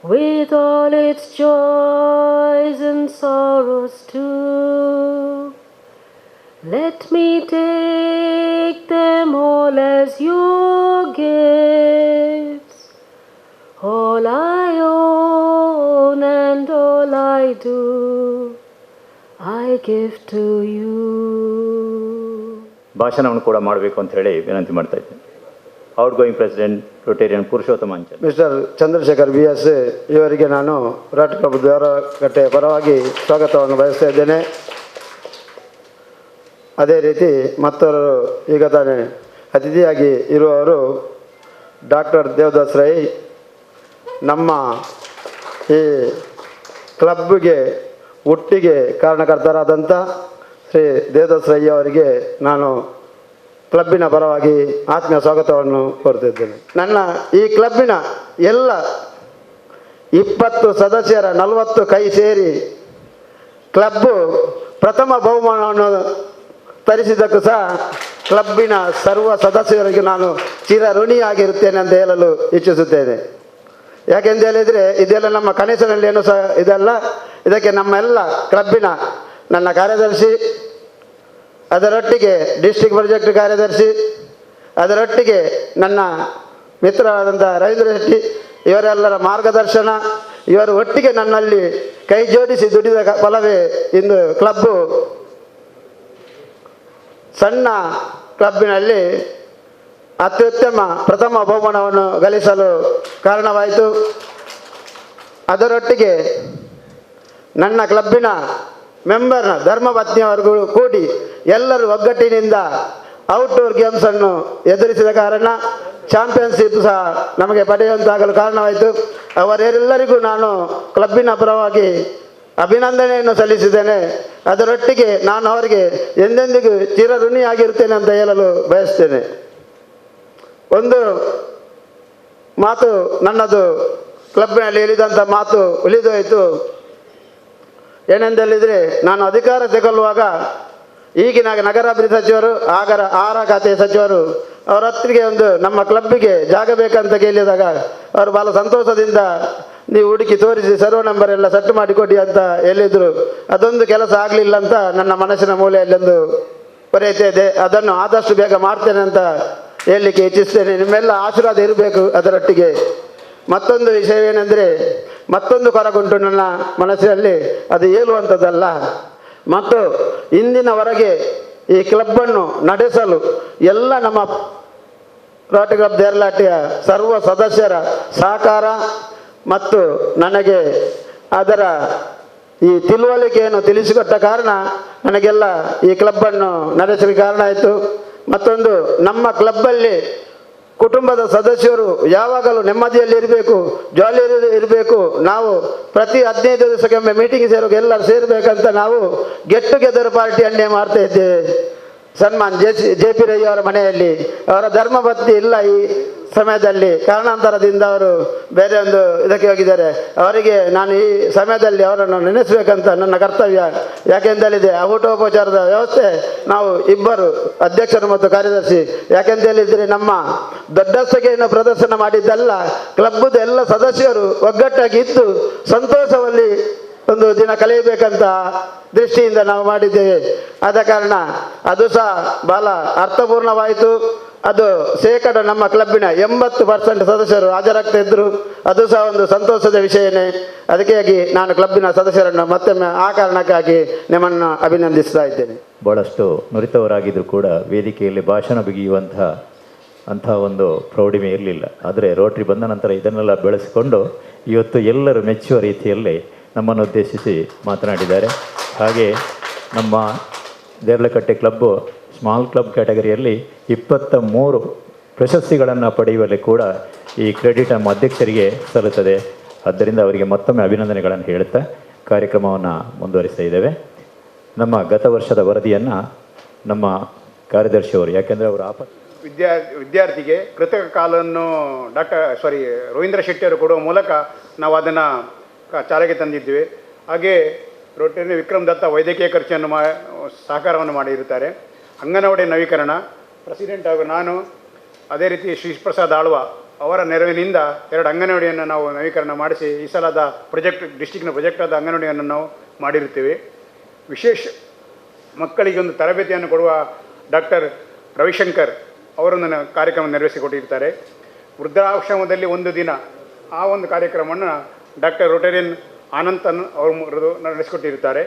with all its joys and sorrows too. Let me take them all as your gifts, all I own and all I do, I give to you. ಭಾಷಣವನ್ನು ಕೂಡ ಮಾಡಬೇಕು ಅಂತ ಹೇಳಿ ವಿನಂತಿ ಮಾಡ್ತಾ ಇದ್ದೇನೆ. Out going president Rotarian ಪುರುಷೋತ್ತಮ ಅಂಚಲ್. Mister Chandrashekhar BS ಇವರಿಗೆ ನಾನು ರೋಟರಿ ಕ್ಲಬ್ ದೇವರಕಟ್ಟೆಯ ಪರವಾಗಿ ಸ್ವಾಗತವನ್ನು ಬಯಸ್ತಾ ಇದ್ದೇನೆ. ಅದೇ ರೀತಿ ಮತ್ತವರು ಈಗ ತಾನೇ ಅತಿಥಿಯಾಗಿ ಇರುವವರು ಡಾಕ್ಟರ್ ದೇವದಾಸ್ ರೈ, ನಮ್ಮ ಈ ಕ್ಲಬ್ಗೆ ಹುಟ್ಟಿಗೆ ಕಾರಣಕರ್ತರಾದಂಥ ಶ್ರೀ ದೇವದಾಸ್ ರೈ ಅವರಿಗೆ ನಾನು ಕ್ಲಬ್ಬಿನ ಪರವಾಗಿ ಆತ್ಮೀಯ ಸ್ವಾಗತವನ್ನು ಕೋರುತ್ತಿದ್ದೇನೆ. ನನ್ನ ಈ ಕ್ಲಬ್ಬಿನ ಎಲ್ಲ 20 ಸದಸ್ಯರ 40 ಕೈ ಸೇರಿ ಕ್ಲಬ್ಬು ಪ್ರಥಮ ಬಹುಮಾನವನ್ನು ತರಿಸಿದ್ದಕ್ಕೂ ಸಹ ಕ್ಲಬ್ಬಿನ ಸರ್ವ ಸದಸ್ಯರಿಗೆ ನಾನು ಚಿರಋಣಿಯಾಗಿರುತ್ತೇನೆ ಅಂತ ಹೇಳಲು ಇಚ್ಛಿಸುತ್ತೇನೆ. ಯಾಕೆಂತ ಹೇಳಿದರೆ ಇದೆಲ್ಲ ನಮ್ಮ ಕನಸಿನಲ್ಲಿ ಏನು ಸಹ ಇದೆಲ್ಲ, ಇದಕ್ಕೆ ನಮ್ಮೆಲ್ಲ ಕ್ಲಬ್ಬಿನ ನನ್ನ ಕಾರ್ಯದರ್ಶಿ, ಅದರೊಟ್ಟಿಗೆ ಡಿಸ್ಟ್ರಿಕ್ಟ್ ಪ್ರಾಜೆಕ್ಟ್ ಕಾರ್ಯದರ್ಶಿ, ಅದರೊಟ್ಟಿಗೆ ನನ್ನ ಮಿತ್ರರಾದಂಥ ರವೀಂದ್ರ ಶೆಟ್ಟಿ ಇವರೆಲ್ಲರ ಮಾರ್ಗದರ್ಶನ, ಇವರು ಒಟ್ಟಿಗೆ ನನ್ನಲ್ಲಿ ಕೈ ಜೋಡಿಸಿ ದುಡಿದ ಫಲವೇ ಇಂದು ಕ್ಲಬ್ಬು ಸಣ್ಣ ಕ್ಲಬ್ಬಿನಲ್ಲಿ ಅತ್ಯುತ್ತಮ ಪ್ರಥಮ ಬಹುಮಾನವನ್ನು ಗಳಿಸಲು ಕಾರಣವಾಯಿತು. ಅದರೊಟ್ಟಿಗೆ ನನ್ನ ಕ್ಲಬ್ಬಿನ ಮೆಂಬರ್ನ ಧರ್ಮಪತ್ನಿಯವರೆಗೂ ಕೂಡಿ ಎಲ್ಲರೂ ಒಗ್ಗಟ್ಟಿನಿಂದ ಔಟ್ಡೋರ್ ಗೇಮ್ಸನ್ನು ಎದುರಿಸಿದ ಕಾರಣ ಚಾಂಪಿಯನ್ಶಿಪ್ ಸಹ ನಮಗೆ ಪಡೆಯುವಂತಾಗಲು ಕಾರಣವಾಯಿತು. ಅವರೆಲ್ಲರಿಗೂ ನಾನು ಕ್ಲಬ್ಬಿನ ಪರವಾಗಿ ಅಭಿನಂದನೆಯನ್ನು ಸಲ್ಲಿಸಿದ್ದೇನೆ. ಅದರೊಟ್ಟಿಗೆ ನಾನು ಅವರಿಗೆ ಎಂದೆಂದಿಗೂ ಚಿರಋಣಿಯಾಗಿರುತ್ತೇನೆ ಅಂತ ಹೇಳಲು ಬಯಸ್ತೇನೆ. ಒಂದು ಮಾತು ನನ್ನದು ಕ್ಲಬ್ಬಿನಲ್ಲಿ ಹೇಳಿದಂಥ ಮಾತು ಉಳಿದೋಯಿತು. ಏನೆಂದೇಳಿದರೆ, ನಾನು ಅಧಿಕಾರ ತೆಗೊಳ್ಳುವಾಗ ಈಗಿನ ನಗರಾಭಿವೃದ್ಧಿ ಸಚಿವರು ಆಹಾರ ಖಾತೆಯ ಸಚಿವರು ಅವರ ಹತ್ತಿಗೆ ಒಂದು ನಮ್ಮ ಕ್ಲಬ್ಬಿಗೆ ಜಾಗ ಬೇಕಂತ ಕೇಳಿದಾಗ ಅವರು ಭಾಳ ಸಂತೋಷದಿಂದ ನೀವು ಹುಡುಕಿ ತೋರಿಸಿ ಸರ್ವ ನಂಬರ್ ಎಲ್ಲ ಸೆಟ್ ಮಾಡಿಕೊಡಿ ಅಂತ ಹೇಳಿದರು. ಅದೊಂದು ಕೆಲಸ ಆಗಲಿಲ್ಲ ಅಂತ ನನ್ನ ಮನಸ್ಸಿನ ಮೂಲೆಯಲ್ಲೊಂದು ಕೊರೆಯುತ್ತಾ ಇದೆ. ಅದನ್ನು ಆದಷ್ಟು ಬೇಗ ಮಾಡ್ತೇನೆ ಅಂತ ಹೇಳಲಿಕ್ಕೆ ಇಚ್ಛಿಸ್ತೇನೆ. ನಿಮ್ಮೆಲ್ಲ ಆಶೀರ್ವಾದ ಇರಬೇಕು. ಅದರೊಟ್ಟಿಗೆ ಮತ್ತೊಂದು ವಿಷಯವೇನೆಂದರೆ, ಮತ್ತೊಂದು ಕೊರಗುಂಟು ನನ್ನ ಮನಸ್ಸಿನಲ್ಲಿ, ಅದು ಹೇಳುವಂಥದ್ದಲ್ಲ. ಮತ್ತು ಇಂದಿನವರೆಗೆ ಈ ಕ್ಲಬ್ಬನ್ನು ನಡೆಸಲು ಎಲ್ಲ ನಮ್ಮ ರೋಟರಿ ಕ್ಲಬ್ ದೇರ್ಲಾಟಿಯ ಸರ್ವ ಸದಸ್ಯರ ಸಹಕಾರ ಮತ್ತು ನನಗೆ ಅದರ ಈ ತಿಳುವಳಿಕೆಯನ್ನು ತಿಳಿಸಿಕೊಟ್ಟ ಕಾರಣ ನನಗೆಲ್ಲ ಈ ಕ್ಲಬ್ಬನ್ನು ನಡೆಸಲಿಕ್ಕೆ ಕಾರಣ ಆಯಿತು. ಮತ್ತೊಂದು, ನಮ್ಮ ಕ್ಲಬ್ಬಲ್ಲಿ ಕುಟುಂಬದ ಸದಸ್ಯರು ಯಾವಾಗಲೂ ನೆಮ್ಮದಿಯಲ್ಲಿ ಇರಬೇಕು, ಜಾಲಿಯಲ್ಲಿ ಇರಬೇಕು. ನಾವು ಪ್ರತಿ 15 ದಿವಸಕ್ಕೊಮ್ಮೆ ಮೀಟಿಂಗ್ ಸೇರೋಕೆ ಎಲ್ಲರೂ ಸೇರಬೇಕಂತ ನಾವು ಗೆಟ್ ಟುಗೆದರ್ ಪಾರ್ಟಿಯನ್ನೇ ಮಾಡ್ತಾ ಇದ್ದೇವೆ. ಸನ್ಮಾನ್ JP ರೈ ಅವರ ಮನೆಯಲ್ಲಿ ಅವರ ಧರ್ಮಪತ್ನಿ ಇಲ್ಲ ಈ ಸಮಯದಲ್ಲಿ, ಕಾರಣಾಂತರದಿಂದ ಅವರು ಬೇರೆ ಒಂದು ಇದಕ್ಕೆ ಹೋಗಿದ್ದಾರೆ. ಅವರಿಗೆ ನಾನು ಈ ಸಮಯದಲ್ಲಿ ಅವರನ್ನು ನೆನೆಸಬೇಕಂತ ನನ್ನ ಕರ್ತವ್ಯ. ಯಾಕೆಂತೇಳಿದೆ, ಊಟೋಪಚಾರದ ವ್ಯವಸ್ಥೆ ನಾವು ಇಬ್ಬರು ಅಧ್ಯಕ್ಷರು ಮತ್ತು ಕಾರ್ಯದರ್ಶಿ. ಯಾಕೆಂತ ಹೇಳಿದರೆ, ನಮ್ಮ ದೊಡ್ಡಸ್ತಿಗೆಯನ್ನು ಪ್ರದರ್ಶನ ಮಾಡಿದ್ದಲ್ಲ, ಕ್ಲಬ್ಬದ ಎಲ್ಲ ಸದಸ್ಯರು ಒಗ್ಗಟ್ಟಾಗಿ ಇದ್ದು ಸಂತೋಷದಲ್ಲಿ ಒಂದು ದಿನ ಕಳೆಯಬೇಕಂತ ದೃಷ್ಟಿಯಿಂದ ನಾವು ಮಾಡಿದ್ದೇವೆ. ಆದ ಕಾರಣ ಅದು ಸಹ ಬಹಳ ಅರ್ಥಪೂರ್ಣವಾಯಿತು. ಅದು ಶೇಕಡ ನಮ್ಮ ಕ್ಲಬ್ಬಿನ 80% ಸದಸ್ಯರು ಹಾಜರಾಗ್ತಾ ಇದ್ದರು. ಅದು ಸಹ ಒಂದು ಸಂತೋಷದ ವಿಷಯನೇ. ಅದಕ್ಕಾಗಿ ನಾನು ಕ್ಲಬ್ಬಿನ ಸದಸ್ಯರನ್ನು ಮತ್ತೊಮ್ಮೆ ಆ ಕಾರಣಕ್ಕಾಗಿ ನಿಮ್ಮನ್ನು ಅಭಿನಂದಿಸ್ತಾ ಇದ್ದೇನೆ. ಭಾಳಷ್ಟು ನುರಿತವರಾಗಿದ್ದರೂ ಕೂಡ ವೇದಿಕೆಯಲ್ಲಿ ಭಾಷಣ ಬಿಗಿಯುವಂಥ ಒಂದು ಪ್ರೌಢಿಮೆ ಇರಲಿಲ್ಲ. ಆದರೆ ರೋಟರಿ ಬಂದ ನಂತರ ಇದನ್ನೆಲ್ಲ ಬೆಳೆಸಿಕೊಂಡು ಇವತ್ತು ಎಲ್ಲರೂ ಮೆಚ್ಚುವ ರೀತಿಯಲ್ಲಿ ನಮ್ಮನ್ನು ಉದ್ದೇಶಿಸಿ ಮಾತನಾಡಿದ್ದಾರೆ. ಹಾಗೆ ನಮ್ಮ ದೇರ್ಲಕಟ್ಟೆ ಕ್ಲಬ್ಬು ಸ್ಮಾಲ್ ಕ್ಲಬ್ ಕ್ಯಾಟಗರಿಯಲ್ಲಿ 23 ಪ್ರಶಸ್ತಿಗಳನ್ನು ಪಡೆಯುವಲ್ಲಿ ಕೂಡ ಈ ಕ್ರೆಡಿಟ್ ನಮ್ಮ ಅಧ್ಯಕ್ಷರಿಗೆ ಸಲ್ಲುತ್ತದೆ. ಆದ್ದರಿಂದ ಅವರಿಗೆ ಮತ್ತೊಮ್ಮೆ ಅಭಿನಂದನೆಗಳನ್ನು ಹೇಳುತ್ತಾ ಕಾರ್ಯಕ್ರಮವನ್ನು ಮುಂದುವರಿಸ್ತಾ ಇದ್ದೇವೆ. ನಮ್ಮ ಗತ ವರ್ಷದ ವರದಿಯನ್ನು ನಮ್ಮ ಕಾರ್ಯದರ್ಶಿಯವರು, ಯಾಕೆಂದರೆ ಅವರು ವಿದ್ಯಾರ್ಥಿಗೆ ಕೃತಕ ಕಾಲನ್ನು ರವೀಂದ್ರ ಶೆಟ್ಟಿಯವರು ಕೊಡುವ ಮೂಲಕ ನಾವು ಅದನ್ನು ಚಾಲನೆಗೆ ತಂದಿದ್ದೇವೆ. ಹಾಗೆ ರೋಟರಿ ವಿಕ್ರಮ್ ದತ್ತ ವೈದ್ಯಕೀಯ ಖರ್ಚನ್ನು ಸಹಕಾರವನ್ನು ಮಾಡಿರುತ್ತಾರೆ. ಅಂಗನವಾಡಿ ನವೀಕರಣ ಪ್ರೆಸಿಡೆಂಟ್ ಹಾಗೂ ನಾನು, ಅದೇ ರೀತಿ ಶ್ರೀ ಪ್ರಸಾದ್ ಆಳ್ವ ಅವರ ನೆರವಿನಿಂದ 2 ಅಂಗನವಾಡಿಯನ್ನು ನಾವು ನವೀಕರಣ ಮಾಡಿಸಿ ಈ ಸಲದ ಡಿಸ್ಟಿಕ್ನ ಪ್ರಾಜೆಕ್ಟ್ ಆದ ಅಂಗನವಾಡಿಯನ್ನು ನಾವು ಮಾಡಿರುತ್ತೇವೆ. ವಿಶೇಷ ಮಕ್ಕಳಿಗೆ ಒಂದು ತರಬೇತಿಯನ್ನು ಕೊಡುವ ಡಾಕ್ಟರ್ ರವಿಶಂಕರ್ ಅವರೊಂದು ಕಾರ್ಯಕ್ರಮ ನಿರ್ವಹಿಸಿಕೊಟ್ಟಿರ್ತಾರೆ. ವೃದ್ಧಾಶ್ರಮದಲ್ಲಿ ಒಂದು ದಿನ ಆ ಒಂದು ಕಾರ್ಯಕ್ರಮವನ್ನು ಡಾಕ್ಟರ್ ರೋಟೇರಿಯನ್ ಆನಂತನ್ ಅವರು ನಡೆಸಿಕೊಟ್ಟಿರ್ತಾರೆ.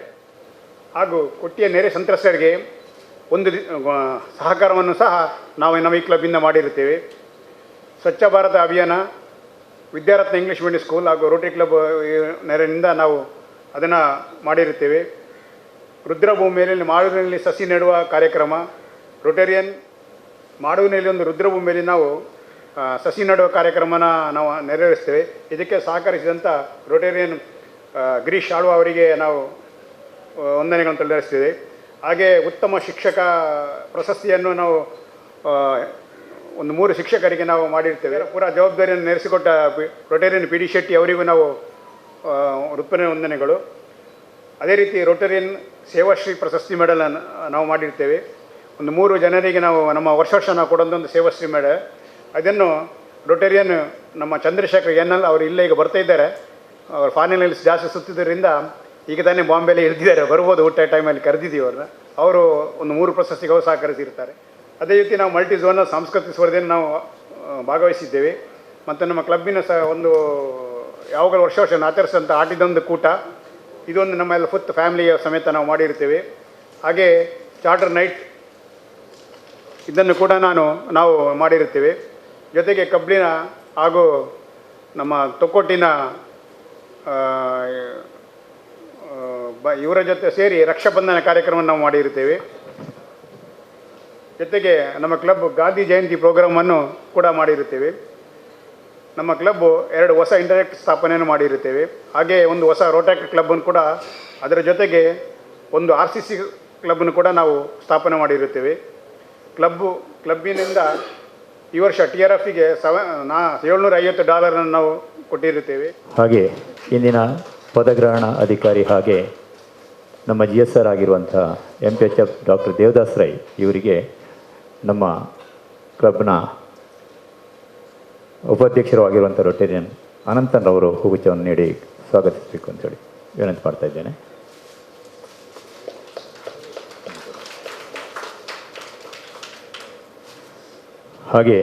ಹಾಗೂ ಕೊಟ್ಟಿಯ ನೆರೆ ಸಂತ್ರಸ್ತರಿಗೆ ಒಂದು ಸಹಕಾರವನ್ನು ಸಹ ನಾವು ನಮ್ಮ ಈ ಕ್ಲಬ್ಬಿಂದ ಮಾಡಿರುತ್ತೇವೆ. ಸ್ವಚ್ಛ ಭಾರತ ಅಭಿಯಾನ, ವಿದ್ಯಾರತ್ನ ಇಂಗ್ಲೀಷ್ ಮೀಡಿಯಂ ಸ್ಕೂಲ್ ಹಾಗೂ ರೋಟರಿ ಕ್ಲಬ್ ನೆರವಿನಿಂದ ನಾವು ಅದನ್ನು ಮಾಡಿರುತ್ತೇವೆ. ರುದ್ರಭೂಮಿಯಲ್ಲಿ ಮಾಡುವಿನಲ್ಲಿ ಸಸಿ ನೆಡುವ ಕಾರ್ಯಕ್ರಮ, ರೋಟೇರಿಯನ್ ಮಾಡುವಿನಲ್ಲಿ ಒಂದು ರುದ್ರಭೂಮಿಯಲ್ಲಿ ನಾವು ಸಸಿ ನೆಡುವ ಕಾರ್ಯಕ್ರಮನ ನಾವು ನೆರವೇರಿಸ್ತೇವೆ. ಇದಕ್ಕೆ ಸಹಕರಿಸಿದಂಥ ರೋಟೇರಿಯನ್ ಗಿರೀಶ್ ಆಳ್ವ ಅವರಿಗೆ ನಾವು ವಂದನೆಗಳನ್ನು ತಿಳಿಸ್ತೇವೆ. ಹಾಗೆ ಉತ್ತಮ ಶಿಕ್ಷಕ ಪ್ರಶಸ್ತಿಯನ್ನು ನಾವು ಒಂದು 3 ಶಿಕ್ಷಕರಿಗೆ ನಾವು ಮಾಡಿರ್ತೇವೆ. ಪೂರ ಜವಾಬ್ದಾರಿಯನ್ನು ನಡೆಸಿಕೊಟ್ಟ ರೋಟೇರಿಯನ್ ಪಿ ಡಿ ಶೆಟ್ಟಿ ಅವರಿಗೂ ನಾವು ಹೃತ್ಪೂರ್ವಕ ವಂದನೆಗಳು. ಅದೇ ರೀತಿ ರೋಟೇರಿಯನ್ ಸೇವಾಶ್ರೀ ಪ್ರಶಸ್ತಿ ಮೆಡಲನ್ನು ನಾವು ಮಾಡಿರ್ತೇವೆ. ಒಂದು 3 ಜನರಿಗೆ ನಾವು ನಮ್ಮ ವರ್ಷ ನಾವು ಕೊಡೋದೊಂದು ಸೇವಾಶ್ರೀ ಮೆಡಲ್. ಅದನ್ನು ರೋಟೇರಿಯನ್ ನಮ್ಮ ಚಂದ್ರಶೇಖರ್ ಎನ್.ಎಲ್ ಅವರು ಇಲ್ಲೇ ಈಗ ಬರ್ತಾ ಇದ್ದಾರೆ. ಅವರು ಫಾರಿನಲ್ಲಿ ಜಾಸ್ತಿ ಸುತ್ತಿದ್ದರಿಂದ ಈಗ ತಾನೇ ಬಾಂಬೆಯಲ್ಲಿ ಇಳಿದಿದ್ದಾರೆ, ಬರ್ಬೋದು ಊಟ ಟೈಮಲ್ಲಿ ಕರೆದಿದ್ದೀವಿ ಅವ್ರನ್ನ. ಅವರು ಒಂದು 3 ಪ್ರಶಸ್ತಿಗೆ ಅವರು ಸಹಕರಿಸಿರ್ತಾರೆ. ಅದೇ ರೀತಿ ನಾವು ಮಲ್ಟಿ ಝೋನ್ ಸಾಂಸ್ಕೃತಿಕ ಸ್ಪರ್ಧೆಯನ್ನು ನಾವು ಭಾಗವಹಿಸಿದ್ದೇವೆ. ಮತ್ತು ನಮ್ಮ ಕ್ಲಬ್ಬಿನ ಸಹ ಒಂದು ಯಾವಾಗಲೂ ವರ್ಷ ಆಚರಿಸಿದಂಥ ಆಟಿದೊಂದು ಕೂಟ, ಇದೊಂದು ನಮ್ಮೆಲ್ಲ ಫುತ್ ಫ್ಯಾಮಿಲಿಯ ಸಮೇತ ನಾವು ಮಾಡಿರ್ತೇವೆ. ಹಾಗೆ ಚಾರ್ಟರ್ ನೈಟ್ ಇದನ್ನು ಕೂಡ ನಾವು ಮಾಡಿರುತ್ತೇವೆ. ಜೊತೆಗೆ ಕಬ್ಬಿನ ಹಾಗೂ ನಮ್ಮ ತೊಕ್ಕೊಟ್ಟಿನ ಇವರ ಜೊತೆ ಸೇರಿ ರಕ್ಷಾಬಂಧನ ಕಾರ್ಯಕ್ರಮವನ್ನು ನಾವು ಮಾಡಿರುತ್ತೇವೆ. ಜೊತೆಗೆ ನಮ್ಮ ಕ್ಲಬ್ ಗಾಂಧಿ ಜಯಂತಿ ಪ್ರೋಗ್ರಾಮನ್ನು ಕೂಡ ಮಾಡಿರುತ್ತೇವೆ. ನಮ್ಮ ಕ್ಲಬ್ಬು 2 ಹೊಸ ಇಂಟರ್ನೆಟ್ ಸ್ಥಾಪನೆಯನ್ನು ಮಾಡಿರುತ್ತೇವೆ. ಹಾಗೆ ಒಂದು ಹೊಸ ರೋಟ್ಯಾಕ್ಟ್ ಕ್ಲಬ್ಬನ್ನು ಕೂಡ, ಅದರ ಜೊತೆಗೆ ಒಂದು RCC ಕ್ಲಬ್ಬನ್ನು ಕೂಡ ನಾವು ಸ್ಥಾಪನೆ ಮಾಡಿರುತ್ತೇವೆ. ಕ್ಲಬ್ಬಿನಿಂದ ಈ ವರ್ಷ TRFಗೆ $750 ನಾವು ಕೊಟ್ಟಿರುತ್ತೇವೆ. ಹಾಗೆ ಇಂದಿನ ಪದಗ್ರಹಣ ಅಧಿಕಾರಿ ಹಾಗೆ ನಮ್ಮ GSR ಆಗಿರುವಂಥ MPHF ಡಾಕ್ಟರ್ ದೇವದಾಸ್ ರೈ ಇವರಿಗೆ ನಮ್ಮ ಕ್ಲಬ್ನ ಉಪಾಧ್ಯಕ್ಷರು ಆಗಿರುವಂಥ ರೋಟೇರಿಯನ್ ಅನಂತನ್ ಅವರು ಹೂಗುಚ್ಛವನ್ನು ನೀಡಿ ಸ್ವಾಗತಿಸಬೇಕು ಅಂತೇಳಿ ವಿನಂತಿ ಮಾಡ್ತಾ ಇದ್ದೇನೆ. ಹಾಗೆ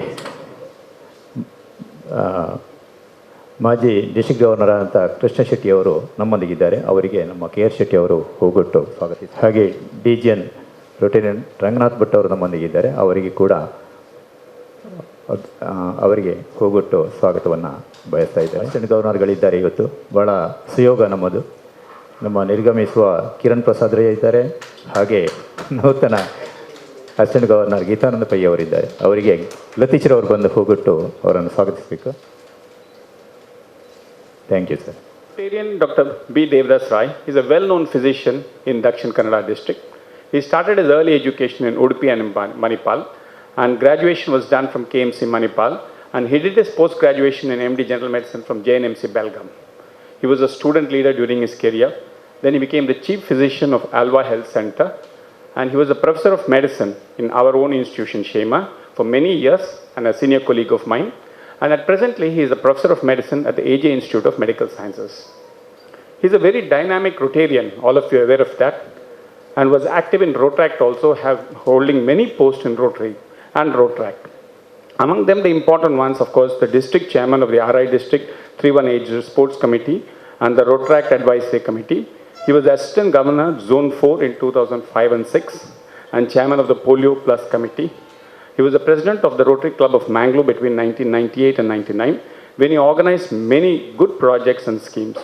ಮಾಜಿ ಡಿಸ್ಟ್ರಿಕ್ಟ್ ಗವರ್ನರ್ ಆದಂಥ ಕೃಷ್ಣ ಶೆಟ್ಟಿ ಅವರು ನಮ್ಮೊಂದಿಗಿದ್ದಾರೆ. ಅವರಿಗೆ ನಮ್ಮ KR ಶೆಟ್ಟಿ ಅವರು ಹೂಗೊಟ್ಟು ಸ್ವಾಗತಿಸಿ. ಹಾಗೆ DGN ರೋಟೇರಿಯನ್ ರಂಗನಾಥ್ ಭಟ್ ಅವರು ನಮ್ಮೊಂದಿಗಿದ್ದಾರೆ. ಅವರಿಗೆ ಕೂಡ ಅವರಿಗೆ ಹೂಗೊಟ್ಟು ಸ್ವಾಗತವನ್ನು ಬಯಸ್ತಾ ಇದ್ದಾರೆ. ಅಸಿಸ್ಟೆಂಟ್ ಗವರ್ನರ್ಗಳಿದ್ದಾರೆ. ಇವತ್ತು ಭಾಳ ಸುಯೋಗ ನಮ್ಮದು. ನಮ್ಮ ನಿರ್ಗಮಿಸುವ ಕಿರಣ್ ಪ್ರಸಾದ್ ರೈ ಇದ್ದಾರೆ. ಹಾಗೆ ನೂತನ ಅಸಿಸ್ಟೆಂಟ್ ಗವರ್ನರ್ ಗೀತಾನಂದ ಪೈ ಅವರಿದ್ದಾರೆ. ಅವರಿಗೆ ಲತೀಶ್ರವರು ಬಂದು ಹೂಗೊಟ್ಟು ಅವರನ್ನು ಸ್ವಾಗತಿಸಬೇಕು. Thank you, sir. Rotarian Dr. B. Devdas Rai is a well-known physician in Dakshin Kannada district. He started his early education in Udupi and in Manipal, and graduation was done from KMC Manipal, and he did his post-graduation in MD General Medicine from JNMC Belgaum. He was a student leader during his career. Then he became the chief physician of Alva Health Center, and he was a professor of medicine in our own institution, Shema, for many years, and a senior colleague of mine. And at presently, he is a professor of medicine at the AJ Institute of Medical Sciences. He is a very dynamic Rotarian, all of you are aware of that, and was active in Rotract also, holding many posts in Rotary and Rotract. Among them, the important ones, of course, the district chairman of the RI District 318 Sports Committee and the Rotract Advisory Committee. He was Assistant Governor, Zone 4 in 2005 and 6, and chairman of the Polio Plus Committee. He was the president of the Rotary Club of Mangalore between 1998 and 99, when he organized many good projects and schemes.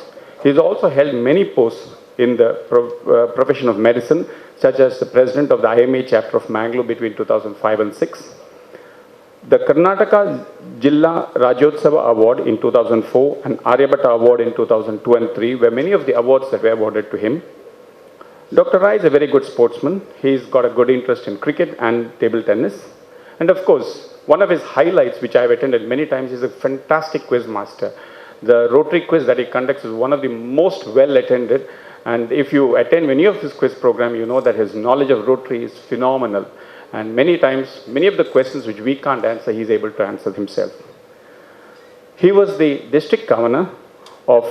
He has also held many posts in the profession of medicine, such as the president of the IMA chapter of Mangalore between 2005 and 6. The Karnataka Jilla Rajyotsava Award in 2004 and Aryabhatta Award in 2002 and 3 were many of the awards that were awarded to him. Dr. Rai is a very good sportsman. He's got a good interest in cricket and table tennis. And of course, one of his highlights, which I've attended many times, is a fantastic quiz master. The Rotary quiz that he conducts is one of the most well attended. And if you attend any of his quiz program, you know that his knowledge of Rotary is phenomenal. And many times, many of the questions which we can't answer, he's able to answer himself. He was the district governor of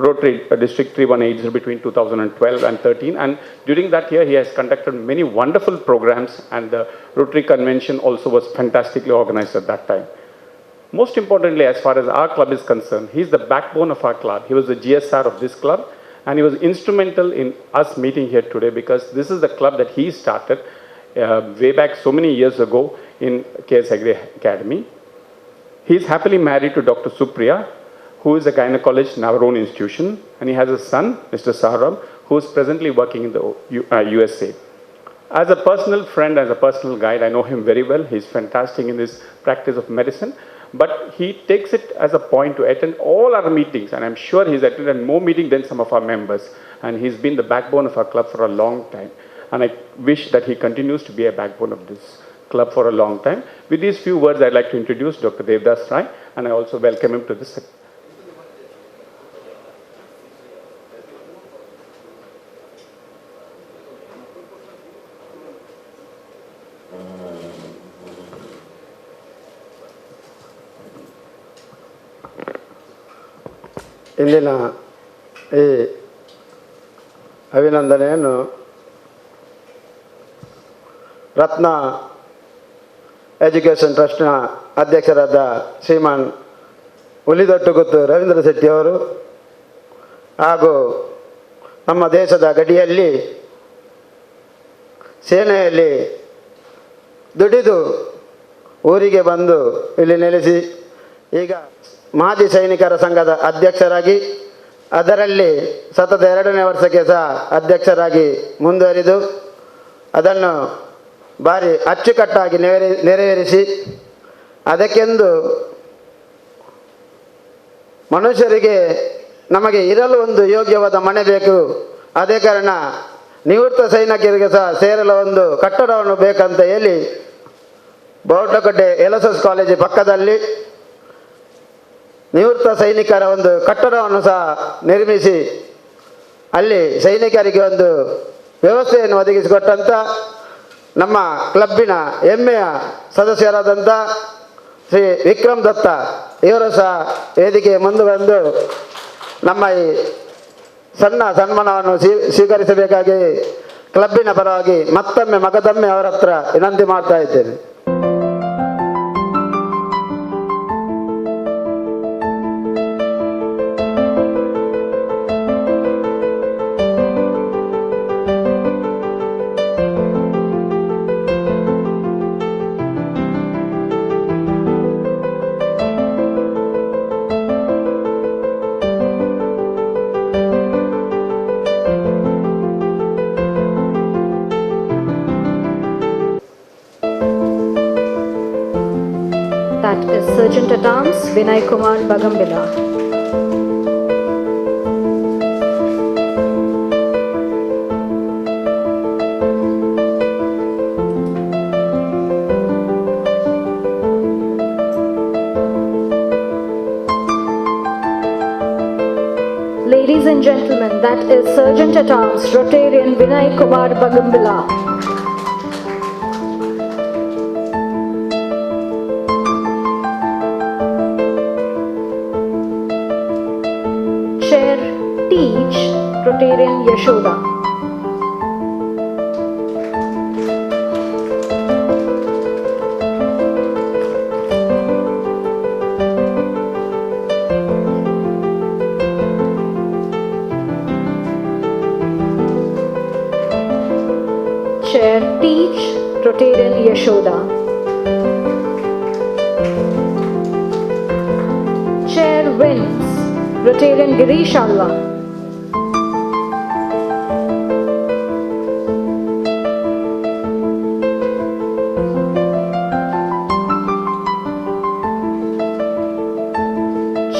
Rotary District 3180 between 2012 and 13, and during that year he has conducted many wonderful programs, and the Rotary Convention also was fantastically organized at that time. Most importantly, as far as our club is concerned, he is the backbone of our club. He was the GSR of this club, and he was instrumental in us meeting here today, because this is the club that he started way back so many years ago in KS Agri Academy. He is happily married to Dr. Supriya, who is a gynecologist in our own institution, and he has a son, Mr. Saurabh, who is presently working in the USA. As a personal friend, as a personal guide, I know him very well. He's fantastic in this practice of medicine, but he takes it as a point to attend all our meetings, and I'm sure he's attended more meetings than some of our members, and he's been the backbone of our club for a long time, and I wish that he continues to be a backbone of this club for a long time. With these few words, I'd like to introduce Dr. Devdas Rai, and I also welcome him to this. ಇಂದಿನ ಈ ಅಭಿನಂದನೆಯನ್ನು ರತ್ನ education ಟ್ರಸ್ಟ್ನ ಅಧ್ಯಕ್ಷರಾದ ಶ್ರೀಮಾನ್ ಹುಲಿದೊಟ್ಟುಗುತ್ತು ರವೀಂದ್ರ ಶೆಟ್ಟಿಯವರು ಹಾಗೂ ನಮ್ಮ ದೇಶದ ಗಡಿಯಲ್ಲಿ ಸೇನೆಯಲ್ಲಿ ದುಡಿದು ಊರಿಗೆ ಬಂದು ಇಲ್ಲಿ ನೆಲೆಸಿ ಈಗ ಮಾಜಿ ಸೈನಿಕರ ಸಂಘದ ಅಧ್ಯಕ್ಷರಾಗಿ ಅದರಲ್ಲಿ ಸತತ 2ನೇ ವರ್ಷಕ್ಕೆ ಸಹ ಅಧ್ಯಕ್ಷರಾಗಿ ಮುಂದುವರಿದು ಅದನ್ನು ಭಾರಿ ಅಚ್ಚುಕಟ್ಟಾಗಿ ನೆರವೇರಿಸಿ ಅದಕ್ಕೆಂದು ಮನುಷ್ಯರಿಗೆ ನಮಗೆ ಇರಲು ಒಂದು ಯೋಗ್ಯವಾದ ಮನೆ ಬೇಕು, ಅದೇ ಕಾರಣ ನಿವೃತ್ತ ಸೈನಿಕರಿಗೆ ಸಹ ಸೇರಲು ಒಂದು ಕಟ್ಟಡವನ್ನು ಬೇಕಂತ ಹೇಳಿ ಬೋರ್ಡಕಟ್ಟೆ LSS ಕಾಲೇಜು ಪಕ್ಕದಲ್ಲಿ ನಿವೃತ್ತ ಸೈನಿಕರ ಒಂದು ಕಟ್ಟಡವನ್ನು ಸಹ ನಿರ್ಮಿಸಿ ಅಲ್ಲಿ ಸೈನಿಕರಿಗೆ ಒಂದು ವ್ಯವಸ್ಥೆಯನ್ನು ಒದಗಿಸಿಕೊಟ್ಟಂಥ ನಮ್ಮ ಕ್ಲಬ್ಬಿನ ಹೆಮ್ಮೆಯ ಸದಸ್ಯರಾದಂಥ ಶ್ರೀ ವಿಕ್ರಮ್ ದತ್ತ ಇವರು ಸಹ ವೇದಿಕೆ ಮುಂದೆ ಬಂದು ನಮ್ಮ ಈ ಸಣ್ಣ ಸನ್ಮಾನವನ್ನು ಸ್ವೀಕರಿಸಬೇಕಾಗಿ ಕ್ಲಬ್ಬಿನ ಪರವಾಗಿ ಮತ್ತೊಮ್ಮೆ ಮಗದೊಮ್ಮೆ ಅವರ ಹತ್ರ ವಿನಂತಿ ಮಾಡ್ತಾ ಇದ್ದೇನೆ. That is Sergeant at Arms Vinay Kumar Bagambila. Ladies and gentlemen, that is Sergeant at Arms Rotarian Vinay Kumar Bagambila. Chair Teach Rotarian Yashoda. Chair Teach Rotarian Yashoda. Chair Wins Rotarian Girish Allah.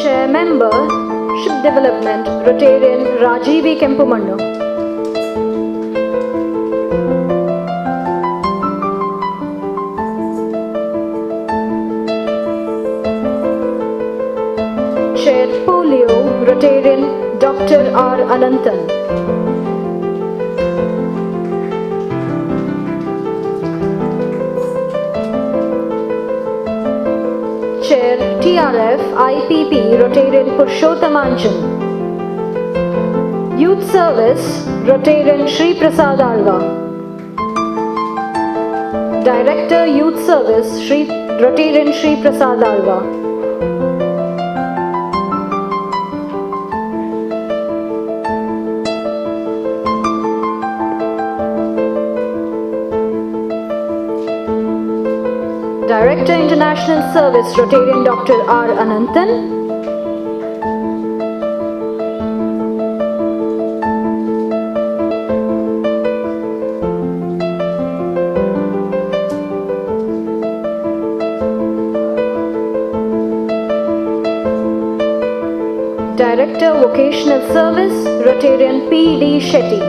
Chair Member Ship Development Rotarian Rajivi Kempumannu. Chair Polio Rotarian Dr. R. Ananthan. Chair TRF IPP Rotarian Purushothamanjan. Youth Service Rotarian Sri Prasad Alva. Director Youth Service Rotarian Sri Prasad Alva. Director International Service Rotarian Dr. R. Ananthan. Director Vocational Service Rotarian P. D. Shetty.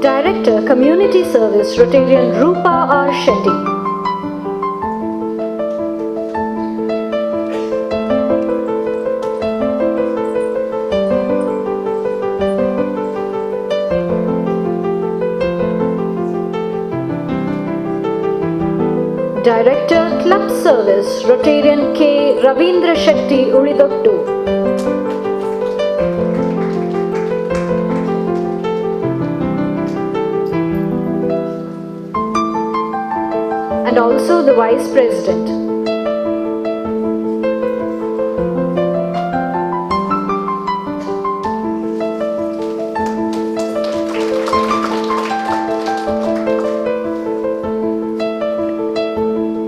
Director Community Service Rotarian Rupa R. Shetty. Director Club Service Rotarian K. Ravindra Shetty Ulidottu. And also the Vice President.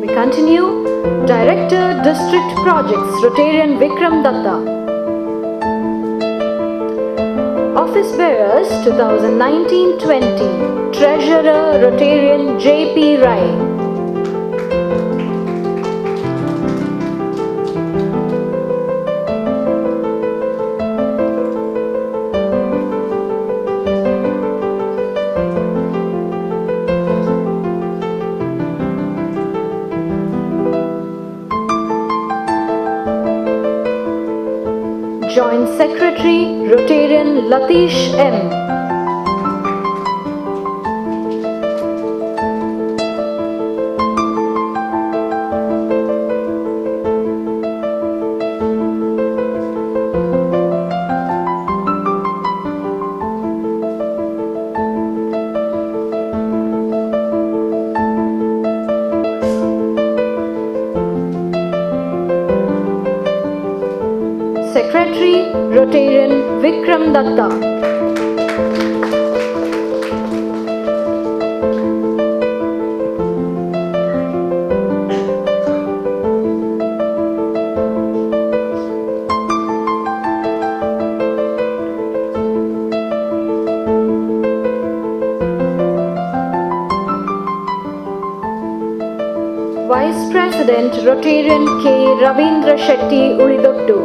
We continue. Director District Projects Rotarian Vikram Datta. Office Bearers 2019-20. Treasurer Rotarian J.P. Rai. Joint Secretary Rotarian Latish M. Secretary Rotarian Vikram Datta. Vice President Rotarian K. Ravindra Shetty Ulidottu.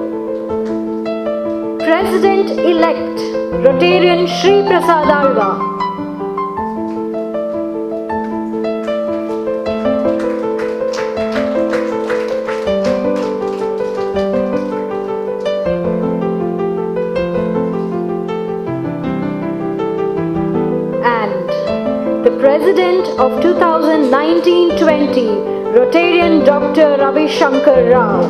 President-elect Rotarian Sri Prasad Alva. And the President of 2019-20, Rotarian Dr. Ravi Shankar Rao.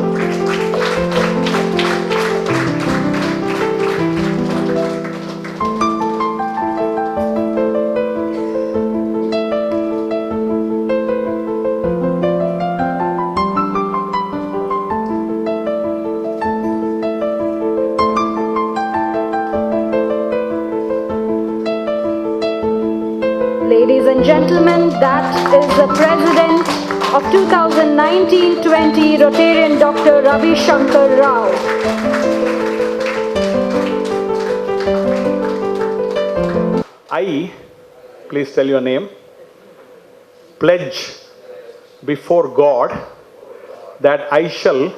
Ladies and gentlemen, that is the President of 2019-20, Rotarian Dr. Ravi Shankar Rao. I, please tell your name, pledge before God that I shall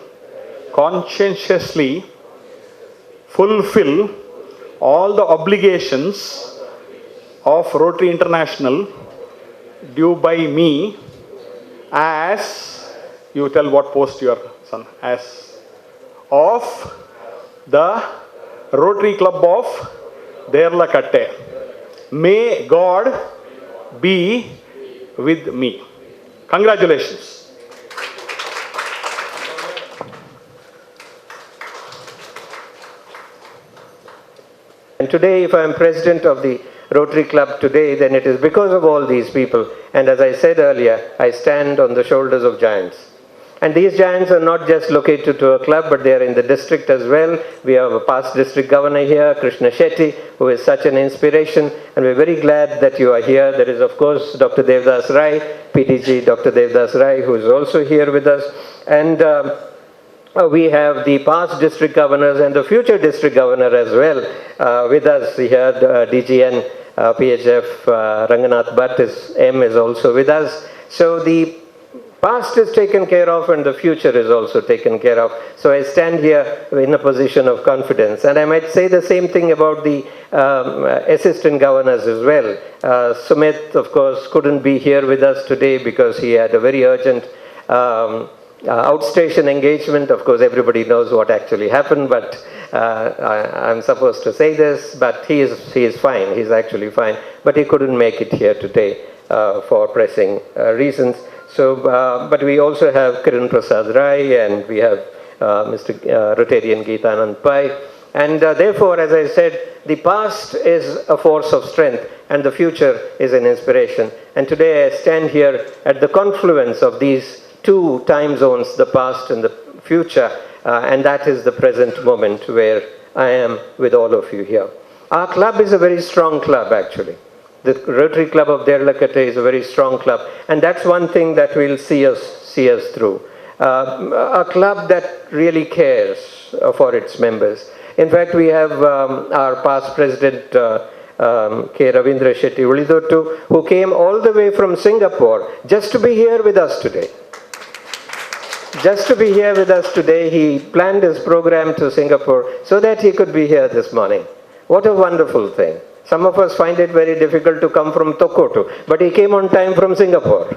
conscientiously fulfill all the obligations of Rotary International due by me as, you tell what post your son, as of the Rotary Club of Derlakatte. May God be with me. Congratulations. And today, if I am president of the Rotary Club today, then it is because of all these people. And as I said earlier, I stand on the shoulders of giants. And these giants are not just located to a club, but they are in the district as well. We have a past district governor here, Krishna Shetty, who is such an inspiration. And we're very glad that you are here. There is, of course, Dr. Devdas Rai, PDG Dr. Devdas Rai, who is also here with us. And we have the past district governors and the future district governor as well with us here. DGN, PHF, Ranganath Bhatt is also with us. So the past is taken care of and the future is also taken care of. So I stand here in a position of confidence. And I might say the same thing about the assistant governors as well. Sumit, of course, couldn't be here with us today because he had a very urgent outstation engagement. Of course, everybody knows what actually happened, but I'm supposed to say this, but he is fine. He's actually fine. But he couldn't make it here today for pressing reasons. So, but we also have Kiran Prasad Rai, and we have Mr. Rotarian Geetanand Pai. And therefore, as I said, the past is a force of strength and the future is an inspiration. And today I stand here at the confluence of these two time zones, the past and the future, and that is the present moment where I am with all of you here. Our club is a very strong club, actually. The Rotary Club of Derlakatte is a very strong club, and that's one thing that will see us through. A club that really cares for its members. In fact, we have our past president, K. Ravindra Shetty Ulidottu, who came all the way from Singapore just to be here with us today. Just to be here with us today, he planned his program to Singapore so that he could be here this morning. What a wonderful thing. Some of us find it very difficult to come from Tokoto, but he came on time from Singapore.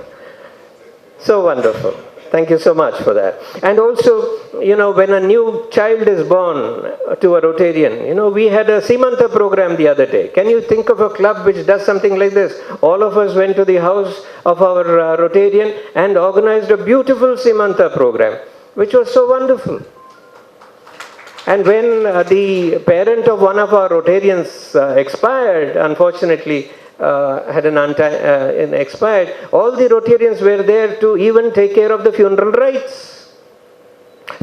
So wonderful. Thank you so much for that. And also, you know, when a new child is born to a Rotarian, you know, we had a Simanta program the other day. Can you think of a club which does something like this? All of us went to the house of our Rotarian and organized a beautiful Simanta program, which was so wonderful. And when the parent of one of our Rotarians expired, unfortunately, had expired, all the Rotarians were there to even take care of the funeral rites.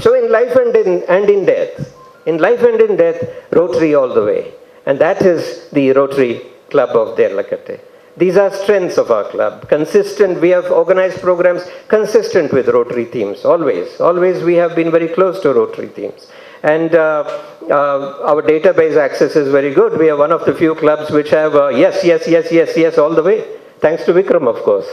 So in life and in death, Rotary all the way. And that is the Rotary Club of Derlakatte. These are strengths of our club. Consistent, we have organized programs consistent with Rotary themes, always. Always we have been very close to Rotary themes. And our database access is very good. We are one of the few clubs which have yes all the way. Thanks to Vikram, of course.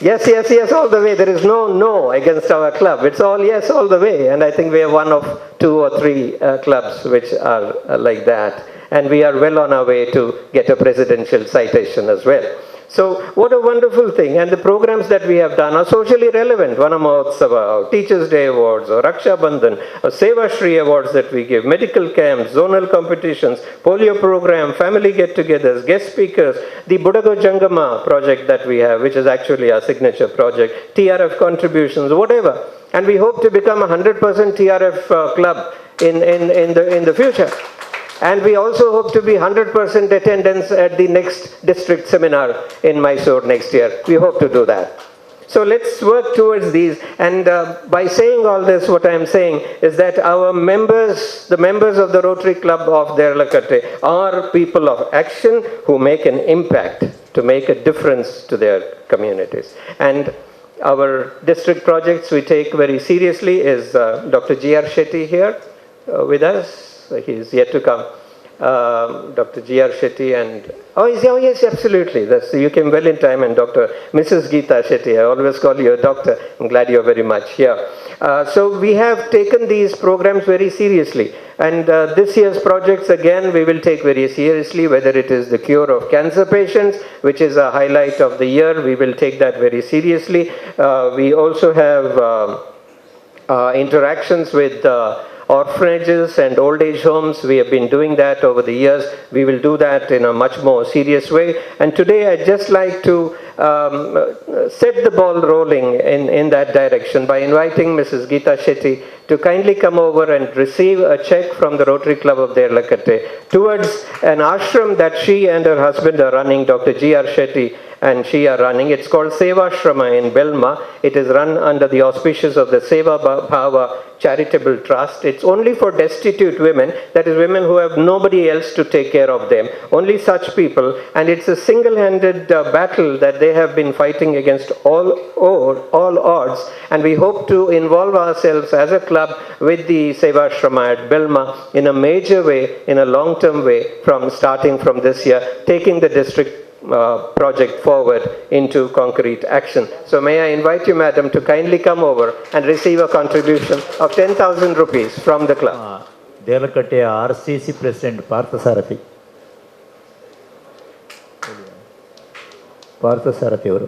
yes all the way. There is no against our club. It's all yes all the way. And I think we are one of 2 or 3 clubs which are like that. And we are well on our way to get a presidential citation as well. So what a wonderful thing. And the programs that we have done are socially relevant. Vana Mahotsava, Teachers' Day Awards, or Raksha Bandhan, or Seva Shri Awards that we give, medical camps, zonal competitions, polio program, family get-togethers, guest speakers, the Budago Jangama project that we have, which is actually our signature project, TRF contributions, whatever. And we hope to become a 100% TRF club in the future. And we also hope to be 100% attendance at the next district seminar in Mysore next year. We hope to do that. So let's work towards these. And by saying all this, what I'm saying is that our members, the members of the Rotary Club of Derlakatte, are people of action who make an impact, to make a difference to their communities. And our district projects we take very seriously is Dr. G.R. Shetty here with us. He's yet to come. Dr. G.R. Shetty and... Oh, yes, absolutely. You came well in time. And Mrs. Geeta Shetty, I always call you a doctor. I'm glad you're very much here. So we have taken these programs very seriously. And this year's projects, again, we will take very seriously, whether it is the cure of cancer patients, which is a highlight of the year. We will take that very seriously. We also have interactions with orphanages and old age homes. We have been doing that over the years. We will do that in a much more serious way. And today I'd just like to set the ball rolling in that direction by inviting Mrs. Geeta Shetty to kindly come over and receive a check from the Rotary Club of Derlakatte towards an ashram that she and her husband are running, Dr. G.R. Shetty and she are running. It's called Sevashrama in Belma. It is run under the auspices of the Seva Bhava Charitable Trust. It's only for destitute women, that is women who have nobody else to take care of them, only such people, and it's a single-handed battle that they have been fighting against all odds, and we hope to involve ourselves as a club with the Sevashrama at Belma in a major way, in a long-term way, starting from this year, taking the district project forward into concrete action. So may I invite you, madam, to kindly come over and receive a contribution of 10,000 rupees from the club. ದೇರ್ಲಕಟ್ಟೆಯ RCC president Parthasarathy ಅವರು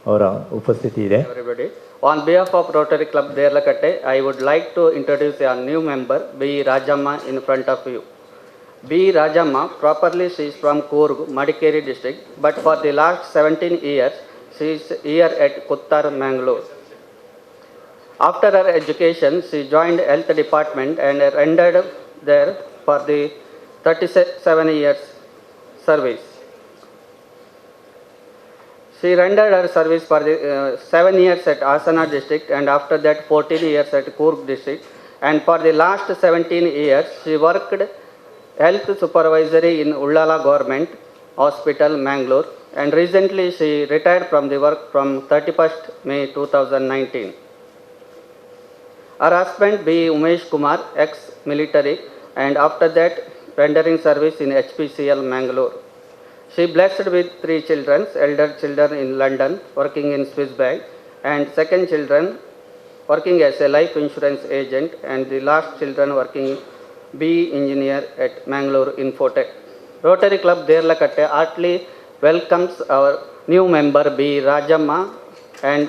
ಅವರ ಉಪಸ್ಥಿತಿ ಇದೆ. Everybody. On behalf of Rotary Club Derlakatte, I would like to introduce a new member, B. Rajamma, in front of you. B. Rajamma, properly she is from Coorg, Madikeri district, but for the last 17 years, she is here at Kuttar, Mangalore. After her education, she joined health department and rendered there for the 37 years service. She rendered her service for the 7 years at Asana district and after that 14 years at Coorg district, and for the last 17 years, she worked health supervisory in Ullala Government Hospital, Mangalore, and recently she retired from the work from 31st May 2019. Her husband B. Umesh Kumar, ex-military, and after that rendering service in HPCL, Mangalore. She blessed with 3 children, elder children in London, working in Swiss Bank, and second children working as a life insurance agent, and the last children working B. engineer at Mangalore Infotech. Rotary Club Derlakatte heartily welcomes our new member B. Rajamma, and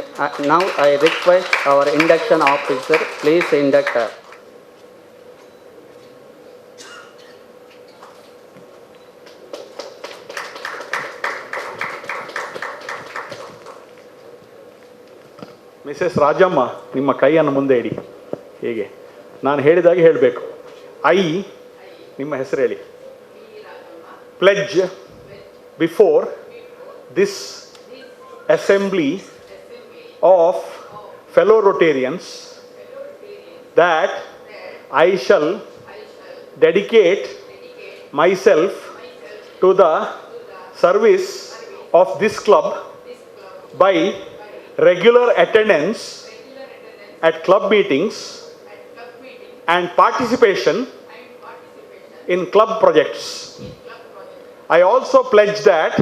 now I request our induction officer, please induct her. Mrs Rajamma, ನಿಮ್ಮ ಕೈಯನ್ನು ಮುಂದೆ ಇಡಿ. ಹೇಗೆ ನಾನು ಹೇಳಿದಾಗೆ ಹೇಳಬೇಕು. ನಿಮ್ಮ ಹೆಸರು ಹೇಳಿ. Pledge before this assembly of fellow Rotarians that I shall dedicate myself to the service of this club by regular attendance at club meetings and participation in club projects. I also pledge that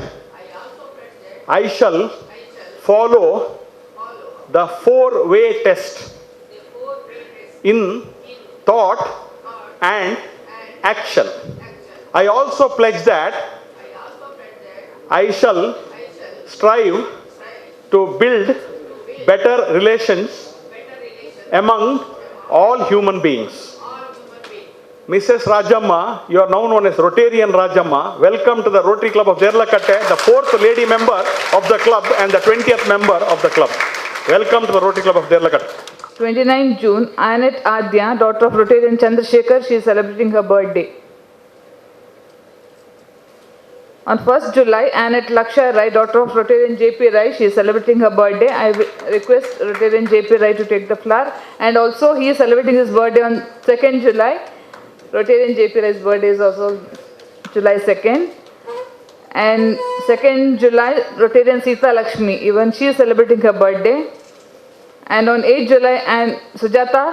I shall follow the 4-way test in thought and action. I also pledge that I shall strive to build better relations among all human beings. Mrs. Rajamma, you are now known as Rotarian Rajamma. Welcome to the Rotary Club of Derlakatte, the 4th lady member of the club and the 20th member of the club. Welcome to the Rotary Club of Derlakatte. 29 June, Annette Adya, daughter of Rotarian Chandrasekhar, she is celebrating her birthday. On 1st July, Annette Laksha Rai, daughter of Rotarian JP Rai, she is celebrating her birthday. I request Rotarian JP Rai to take the floor. And also, he is celebrating his birthday on 2nd July. Rotarian JP Rai's birthday is also July 2nd. And 2nd July, Rotarian Sita Lakshmi, even she is celebrating her birthday. And on 8th July, and Sujata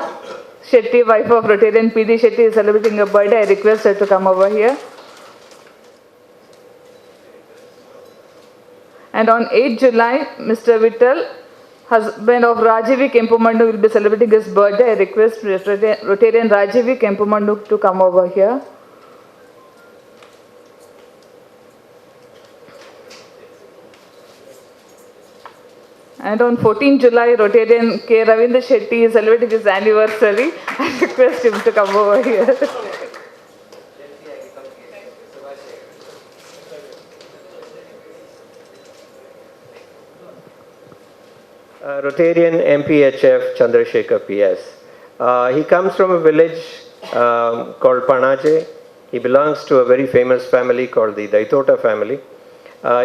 Shetty, wife of Rotarian PD Shetty, is celebrating her birthday. I request her to come over here. And on 8th July, Mr. Vittal husband of Rajivi Kempumandu, will be celebrating his birthday. I request Rotarian Rajivi Kempumandu to come over here. And on 14 July, Rotarian K. Ravindra Shetty is celebrating his anniversary. I request him to come over here. Rotarian MPHF Chandrasekhar PS. He comes from a village called Panaje. He belongs to a very famous family called the Daitota family.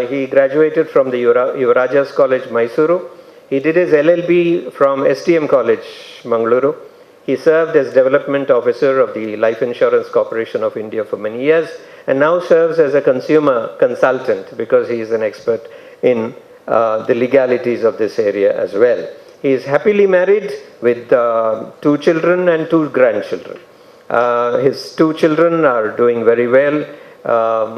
He graduated from the Yuvarajas College, Mysuru. He did his LLB from STM College, Mangaluru. He served as Development Officer of the Life Insurance Corporation of India for many years and now serves as a consumer consultant because he is an expert in the legalities of this area as well. He is happily married with 2 children and 2 grandchildren. His 2 children are doing very well.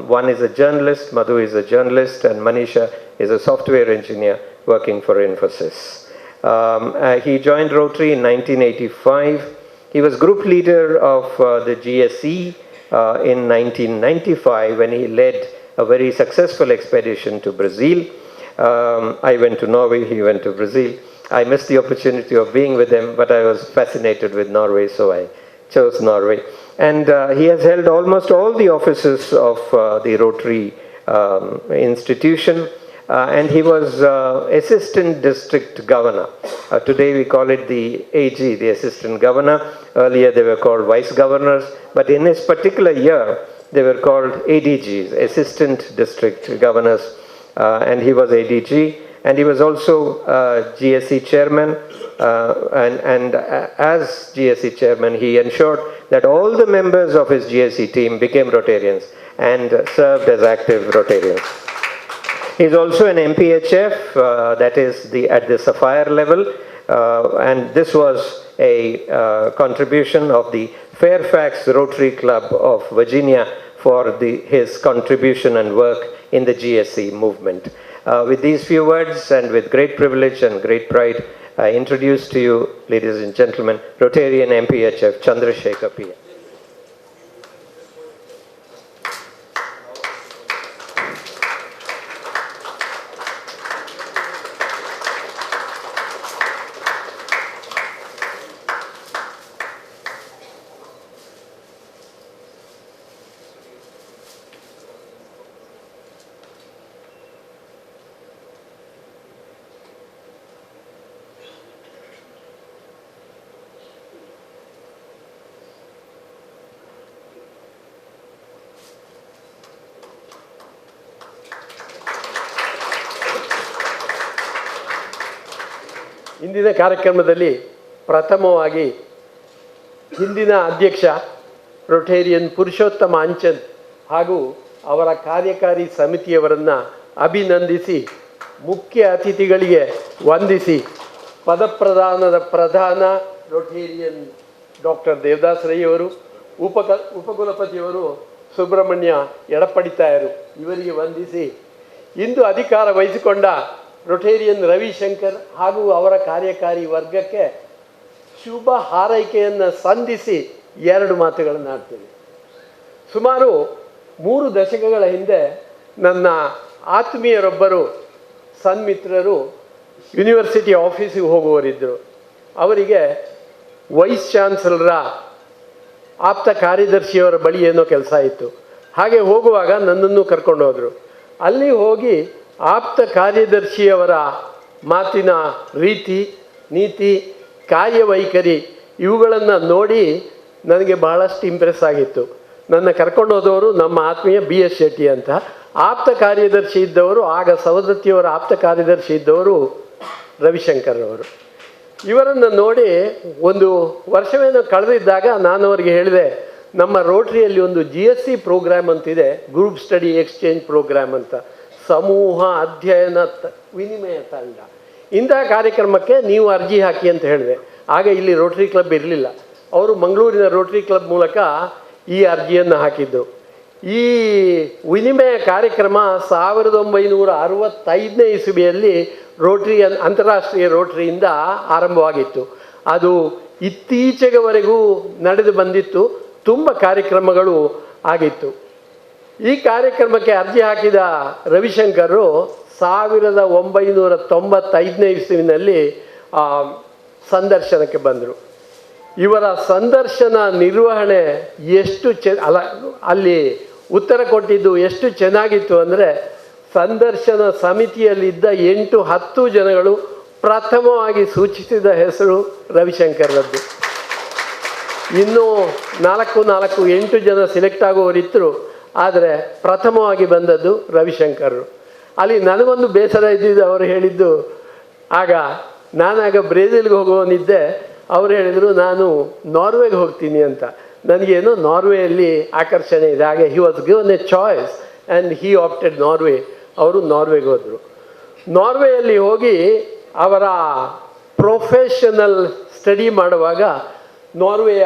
One is a journalist, Madhu is a journalist, and Manisha is a software engineer working for Infosys. He joined Rotary in 1985. He was group leader of the GSE in 1995 when he led a very successful expedition to Brazil. I went to Norway, he went to Brazil. I missed the opportunity of being with him, but I was fascinated with Norway, so I chose Norway. And he has held almost all the offices of the Rotary institution. And he was Assistant District Governor. Today we call it the AG, the Assistant Governor. Earlier they were called Vice Governors. But in this particular year, they were called ADGs, Assistant District Governors. And he was ADG. And he was also GSE Chairman. And as GSE Chairman, he ensured that all the members of his GSE team became Rotarians and served as active Rotarians. He is also an MPHF, that is at the Sapphire level, and this was a contribution of the Fairfax Rotary Club of Virginia for his contribution and work in the GSE movement. With these few words and with great privilege and great pride, I introduce to you, ladies and gentlemen, Rotarian MPHF Chandrasekhar P. ಇಂದಿನ ಕಾರ್ಯಕ್ರಮದಲ್ಲಿ ಪ್ರಥಮವಾಗಿ ಹಿಂದಿನ ಅಧ್ಯಕ್ಷ Rotarian ಪುರುಷೋತ್ತಮ ಅಂಚನ್ ಹಾಗೂ ಅವರ ಕಾರ್ಯಕಾರಿ ಸಮಿತಿಯವರನ್ನು ಅಭಿನಂದಿಸಿ ಮುಖ್ಯ ಅತಿಥಿಗಳಿಗೆ ವಂದಿಸಿ ಪದಪ್ರದಾನದ ಪ್ರಧಾನ ರೊಟೇರಿಯನ್ ಡಾಕ್ಟರ್ ದೇವದಾಸ್ ರೈ ಅವರು, ಉಪಕುಲಪತಿಯವರು ಸುಬ್ರಹ್ಮಣ್ಯ ಎಡಪಡಿತಾಯರು ಇವರಿಗೆ ವಂದಿಸಿ ಇಂದು ಅಧಿಕಾರ ವಹಿಸಿಕೊಂಡ ರೊಟೇರಿಯನ್ ರವಿಶಂಕರ್ ಹಾಗೂ ಅವರ ಕಾರ್ಯಕಾರಿ ವರ್ಗಕ್ಕೆ ಶುಭ ಹಾರೈಕೆಯನ್ನು ಸಂಧಿಸಿ 2 ಮಾತುಗಳನ್ನು ಆಡ್ತೇನೆ. ಸುಮಾರು 3 ದಶಕಗಳ ಹಿಂದೆ ನನ್ನ ಆತ್ಮೀಯರೊಬ್ಬರು ಸನ್ಮಿತ್ರರು ಯೂನಿವರ್ಸಿಟಿ ಆಫೀಸಿಗೆ ಹೋಗುವವರಿದ್ದರು. ಅವರಿಗೆ ವೈಸ್ ಚಾನ್ಸಲರ ಆಪ್ತ ಕಾರ್ಯದರ್ಶಿಯವರ ಬಳಿ ಏನೋ ಕೆಲಸ ಇತ್ತು. ಹಾಗೆ ಹೋಗುವಾಗ ನನ್ನನ್ನು ಕರ್ಕೊಂಡು ಹೋದರು. ಅಲ್ಲಿ ಹೋಗಿ ಆಪ್ತ ಕಾರ್ಯದರ್ಶಿಯವರ ಮಾತಿನ ರೀತಿ, ನೀತಿ, ಕಾರ್ಯವೈಖರಿ ಇವುಗಳನ್ನು ನೋಡಿ ನನಗೆ ಬಹಳಷ್ಟು ಇಂಪ್ರೆಸ್ ಆಗಿತ್ತು. ನನ್ನ ಕರ್ಕೊಂಡು ಹೋದವರು ನಮ್ಮ ಆತ್ಮೀಯ BS ಶೆಟ್ಟಿ ಅಂತ. ಆಪ್ತ ಕಾರ್ಯದರ್ಶಿ ಇದ್ದವರು, ಆಗ ಸವದತ್ತಿಯವರ ಆಪ್ತ ಕಾರ್ಯದರ್ಶಿ ಇದ್ದವರು ರವಿಶಂಕರ್ ಅವರು. ಇವರನ್ನು ನೋಡಿ ಒಂದು ವರ್ಷವೇನೋ ಕಳೆದಿದ್ದಾಗ ನಾನು ಅವರಿಗೆ ಹೇಳಿದೆ, ನಮ್ಮ ರೋಟ್ರಿಯಲ್ಲಿ ಒಂದು GSC ಪ್ರೋಗ್ರಾಮ್ ಅಂತಿದೆ, ಗ್ರೂಪ್ ಸ್ಟಡಿ ಎಕ್ಸ್ಚೇಂಜ್ ಪ್ರೋಗ್ರಾಮ್ ಅಂತ, ಸಮೂಹ ಅಧ್ಯಯನ ವಿನಿಮಯ ತಂಡ. ಇಂತಹ ಕಾರ್ಯಕ್ರಮಕ್ಕೆ ನೀವು ಅರ್ಜಿ ಹಾಕಿ ಅಂತ ಹೇಳಿದೆ. ಆಗ ಇಲ್ಲಿ ರೋಟರಿ ಕ್ಲಬ್ ಇರಲಿಲ್ಲ. ಅವರು ಮಂಗಳೂರಿನ ರೋಟರಿ ಕ್ಲಬ್ ಮೂಲಕ ಈ ಅರ್ಜಿಯನ್ನು ಹಾಕಿದ್ದು. ಈ ವಿನಿಮಯ ಕಾರ್ಯಕ್ರಮ 1965ನೇ ಇಸವಿಯಲ್ಲಿ ರೋಟ್ರಿ ಅಂತಾರಾಷ್ಟ್ರೀಯ ರೋಟ್ರಿಯಿಂದ ಆರಂಭವಾಗಿತ್ತು. ಅದು ಇತ್ತೀಚೆಗೆವರೆಗೂ ನಡೆದು ಬಂದಿತ್ತು. ತುಂಬ ಕಾರ್ಯಕ್ರಮಗಳು ಆಗಿತ್ತು. ಈ ಕಾರ್ಯಕ್ರಮಕ್ಕೆ ಅರ್ಜಿ ಹಾಕಿದ ರವಿಶಂಕರ್ 1995ನೇ ಇಸವಿನಲ್ಲಿ ಸಂದರ್ಶನಕ್ಕೆ ಬಂದರು. ಇವರ ಸಂದರ್ಶನ ನಿರ್ವಹಣೆ ಎಷ್ಟು ಅಲ್ಲಿ ಉತ್ತರ ಕೊಟ್ಟಿದ್ದು ಎಷ್ಟು ಚೆನ್ನಾಗಿತ್ತು ಅಂದರೆ, ಸಂದರ್ಶನ ಸಮಿತಿಯಲ್ಲಿದ್ದ 8-10 ಜನಗಳು ಪ್ರಥಮವಾಗಿ ಸೂಚಿಸಿದ ಹೆಸರು ರವಿಶಂಕರ್ರದ್ದು. ಇನ್ನೂ 4-8 ಜನ ಸಿಲೆಕ್ಟ್ ಆಗುವವರಿದ್ದರು, ಆದರೆ ಪ್ರಥಮವಾಗಿ ಬಂದದ್ದು ರವಿಶಂಕರ್. ಅಲ್ಲಿ ನನಗೊಂದು ಬೇಸರ ಇದ್ದಿದ್ದು, ಅವರು ಹೇಳಿದ್ದು, ನಾನಾಗ ಬ್ರೆಜಿಲ್ಗೆ ಹೋಗುವವನಿದ್ದೆ, ಅವರು ಹೇಳಿದರು ನಾನು ನಾರ್ವೆಗೆ ಹೋಗ್ತೀನಿ ಅಂತ. ನನಗೇನು ನಾರ್ವೆಯಲ್ಲಿ ಆಕರ್ಷಣೆ ಇದೆ. ಹಾಗೆ he was given A choice and he opted Norway. ಅವರು ನಾರ್ವೆಗೆ ಹೋದರು. ನಾರ್ವೆಯಲ್ಲಿ ಹೋಗಿ ಅವರ ಪ್ರೊಫೆಷನಲ್ ಸ್ಟಡಿ ಮಾಡುವಾಗ ನಾರ್ವೆಯ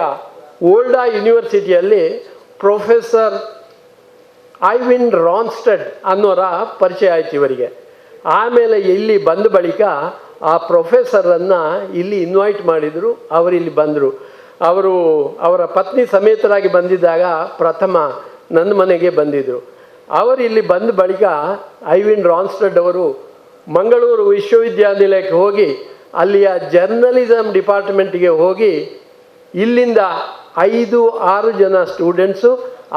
ಓಲ್ಡಾ ಯೂನಿವರ್ಸಿಟಿಯಲ್ಲಿ ಪ್ರೊಫೆಸರ್ ಐವಿನ್ ರಾನ್ಸ್ಟೆಡ್ ಅನ್ನೋರ ಪರಿಚಯ ಆಯ್ತು ಇವರಿಗೆ. ಆಮೇಲೆ ಇಲ್ಲಿ ಬಂದ ಬಳಿಕ ಆ ಪ್ರೊಫೆಸರನ್ನು ಇಲ್ಲಿ ಇನ್ವೈಟ್ ಮಾಡಿದರು. ಅವರಿಲ್ಲಿ ಬಂದರು. ಅವರ ಪತ್ನಿ ಸಮೇತರಾಗಿ ಬಂದಿದ್ದಾಗ ಪ್ರಥಮ ನನ್ನ ಮನೆಗೆ ಬಂದಿದ್ದರು. ಅವರು ಇಲ್ಲಿ ಬಂದ ಬಳಿಕ ಐವಿನ್ ರಾನ್ಸ್ಟೆಡ್ ಅವರು ಮಂಗಳೂರು ವಿಶ್ವವಿದ್ಯಾನಿಲಯಕ್ಕೆ ಹೋಗಿ ಅಲ್ಲಿಯ ಜರ್ನಲಿಸಮ್ ಡಿಪಾರ್ಟ್ಮೆಂಟಿಗೆ ಹೋಗಿ ಇಲ್ಲಿಂದ 5-6 ಜನ ಸ್ಟೂಡೆಂಟ್ಸು,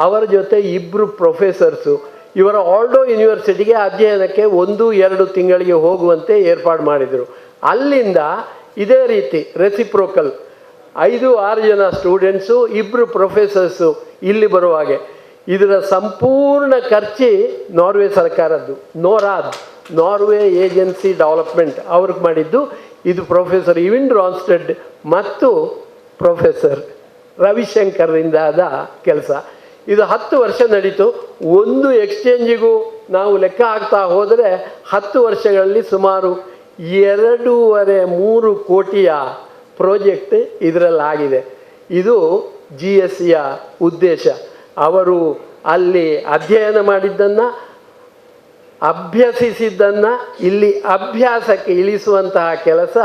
ಅವರ ಜೊತೆ 2 ಪ್ರೊಫೆಸರ್ಸು ಇವರ ಆಲ್ಡೋ ಯೂನಿವರ್ಸಿಟಿಗೆ ಅಧ್ಯಯನಕ್ಕೆ 1-2 ತಿಂಗಳಿಗೆ ಹೋಗುವಂತೆ ಏರ್ಪಾಡು ಮಾಡಿದರು. ಅಲ್ಲಿಂದ ಇದೇ ರೀತಿ ರೆಸಿಪ್ರೋಕಲ್ 5-6 ಜನ ಸ್ಟೂಡೆಂಟ್ಸು, 2 ಪ್ರೊಫೆಸರ್ಸು ಇಲ್ಲಿ ಬರುವ ಹಾಗೆ. ಇದರ ಸಂಪೂರ್ಣ ಖರ್ಚು ನಾರ್ವೆ ಸರ್ಕಾರದ್ದು. ನೋರಾದ್, ನಾರ್ವೆ ಏಜೆನ್ಸಿ ಡೆವಲಪ್ಮೆಂಟ್ ಅವ್ರಿಗೆ ಮಾಡಿದ್ದು. ಇದು ಪ್ರೊಫೆಸರ್ ಐವಿನ್ ರಾನ್ಸ್ಟೆಡ್ ಮತ್ತು ಪ್ರೊಫೆಸರ್ ರವಿಶಂಕರ್ರಿಂದ ಆದ ಕೆಲಸ. ಇದು 10 ವರ್ಷ ನಡೀತು. ಒಂದು ಎಕ್ಸ್ಚೇಂಜಿಗೂ ನಾವು ಲೆಕ್ಕ ಹಾಕ್ತಾ ಹೋದರೆ 10 ವರ್ಷಗಳಲ್ಲಿ ಸುಮಾರು 2.5-3 ಕೋಟಿಯ ಪ್ರಾಜೆಕ್ಟ್ ಇದರಲ್ಲಾಗಿದೆ. ಇದು GSCಯ ಉದ್ದೇಶ. ಅವರು ಅಲ್ಲಿ ಅಧ್ಯಯನ ಮಾಡಿದ್ದನ್ನು, ಅಭ್ಯಸಿಸಿದ್ದನ್ನು ಇಲ್ಲಿ ಅಭ್ಯಾಸಕ್ಕೆ ಇಳಿಸುವಂತಹ ಕೆಲಸ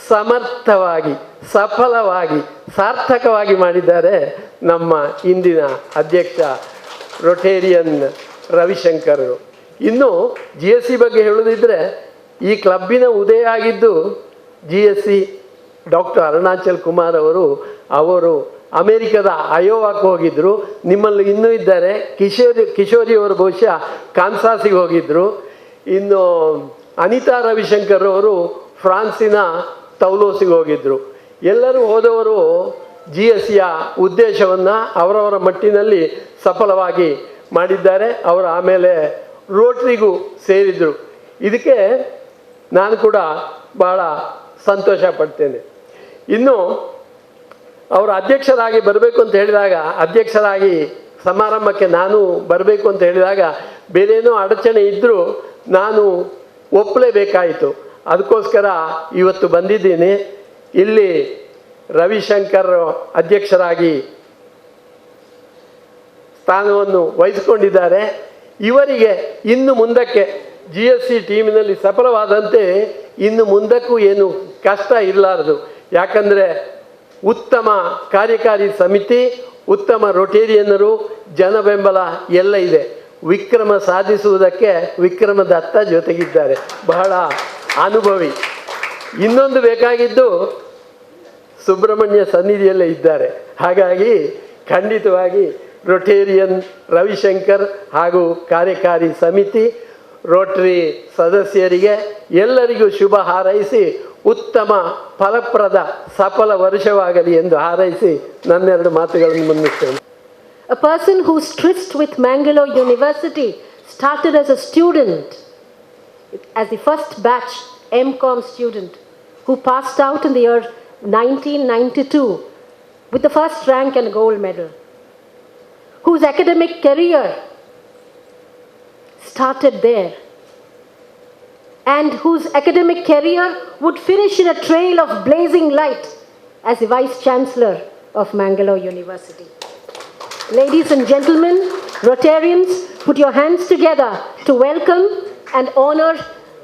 ಸಮರ್ಥವಾಗಿ, ಸಫಲವಾಗಿ, ಸಾರ್ಥಕವಾಗಿ ಮಾಡಿದ್ದಾರೆ ನಮ್ಮ ಇಂದಿನ ಅಧ್ಯಕ್ಷ ರೊಟೇರಿಯನ್ ರವಿಶಂಕರ್. ಇನ್ನು GSC ಬಗ್ಗೆ ಹೇಳೋದಿದ್ದರೆ, ಈ ಕ್ಲಬ್ಬಿನ ಉದಯ ಆಗಿದ್ದು GSC ಡಾಕ್ಟರ್ ಅರುಣಾಚಲ್ ಕುಮಾರ್ ಅವರು ಅಮೇರಿಕದ ಅಯೋವಾಕ್ಕೆ ಹೋಗಿದ್ದರು. ನಿಮ್ಮಲ್ಲಿ ಇನ್ನೂ ಇದ್ದಾರೆ ಕಿಶೋರಿಯವರು ಬಹುಶಃ ಕಾನ್ಸಾಸಿಗೆ ಹೋಗಿದ್ದರು. ಇನ್ನು ಅನಿತಾ ರವಿಶಂಕರ್ ಅವರು ಫ್ರಾನ್ಸಿನ ತೌಲೋಸಿಗೆ ಹೋಗಿದ್ದರು. ಎಲ್ಲರೂ ಹೋದವರು GSCಯ ಉದ್ದೇಶವನ್ನು ಅವರವರ ಮಟ್ಟಿನಲ್ಲಿ ಸಫಲವಾಗಿ ಮಾಡಿದ್ದಾರೆ. ಅವರು ಆಮೇಲೆ ರೋಟ್ರಿಗೂ ಸೇರಿದರು. ಇದಕ್ಕೆ ನಾನು ಕೂಡ ಬಹಳ ಸಂತೋಷ ಪಡ್ತೇನೆ. ಇನ್ನು ಅವರು ಅಧ್ಯಕ್ಷರಾಗಿ ಬರಬೇಕು ಅಂತ ಹೇಳಿದಾಗ, ಅಧ್ಯಕ್ಷರಾಗಿ ಸಮಾರಂಭಕ್ಕೆ ನಾನು ಬರಬೇಕು ಅಂತ ಹೇಳಿದಾಗ ಬೇರೇನೋ ಅಡಚಣೆ ಇದ್ದರೂ ನಾನು ಒಪ್ಪಲೇಬೇಕಾಯಿತು. ಅದಕ್ಕೋಸ್ಕರ ಇವತ್ತು ಬಂದಿದ್ದೀನಿ. ಇಲ್ಲಿ ರವಿಶಂಕರ್ ಅಧ್ಯಕ್ಷರಾಗಿ ಸ್ಥಾನವನ್ನು ವಹಿಸಿಕೊಂಡಿದ್ದಾರೆ. ಇವರಿಗೆ ಇನ್ನು ಮುಂದಕ್ಕೆ GSC ಟೀಮಿನಲ್ಲಿ ಸಫಲವಾದಂತೆ ಇನ್ನು ಮುಂದಕ್ಕೂ ಏನು ಕಷ್ಟ ಇರಲಾರದು. ಯಾಕಂದರೆ ಉತ್ತಮ ಕಾರ್ಯಕಾರಿ ಸಮಿತಿ, ಉತ್ತಮ ರೊಟೇರಿಯನ್ನರು, ಜನ ಬೆಂಬಲ ಎಲ್ಲ ಇದೆ. ವಿಕ್ರಮ ಸಾಧಿಸುವುದಕ್ಕೆ ವಿಕ್ರಮದತ್ತ ಜೊತೆಗಿದ್ದಾರೆ, ಬಹಳ ಅನುಭವಿ. ಇನ್ನೊಂದು ಬೇಕಾಗಿದ್ದು ಸುಬ್ರಹ್ಮಣ್ಯ ಸನ್ನಿಧಿಯಲ್ಲೇ ಇದ್ದಾರೆ. ಹಾಗಾಗಿ ಖಂಡಿತವಾಗಿ ರೊಟೇರಿಯನ್ ರವಿಶಂಕರ್ ಹಾಗೂ ಕಾರ್ಯಕಾರಿ ಸಮಿತಿ, ರೋಟರಿ ಸದಸ್ಯರಿಗೆ ಎಲ್ಲರಿಗೂ ಶುಭ ಹಾರೈಸಿ ಉತ್ತಮ ಫಲಪ್ರದ ಸಫಲ ವರ್ಷವಾಗಲಿ ಎಂದು ಹಾರೈಸಿ ನನ್ನೆರಡು ಮಾತುಗಳನ್ನು ಮುನ್ನಿಸ್ತೇನೆ. A person whose tryst with Mangalore University started as a student, as the first batch MCOM student, who passed out in the year 1992 with the first rank and a gold medal, whose academic career started there, and whose academic career would finish in a trail of blazing light as the Vice Chancellor of Mangalore University. Ladies and gentlemen, Rotarians, put your hands together to welcome and honor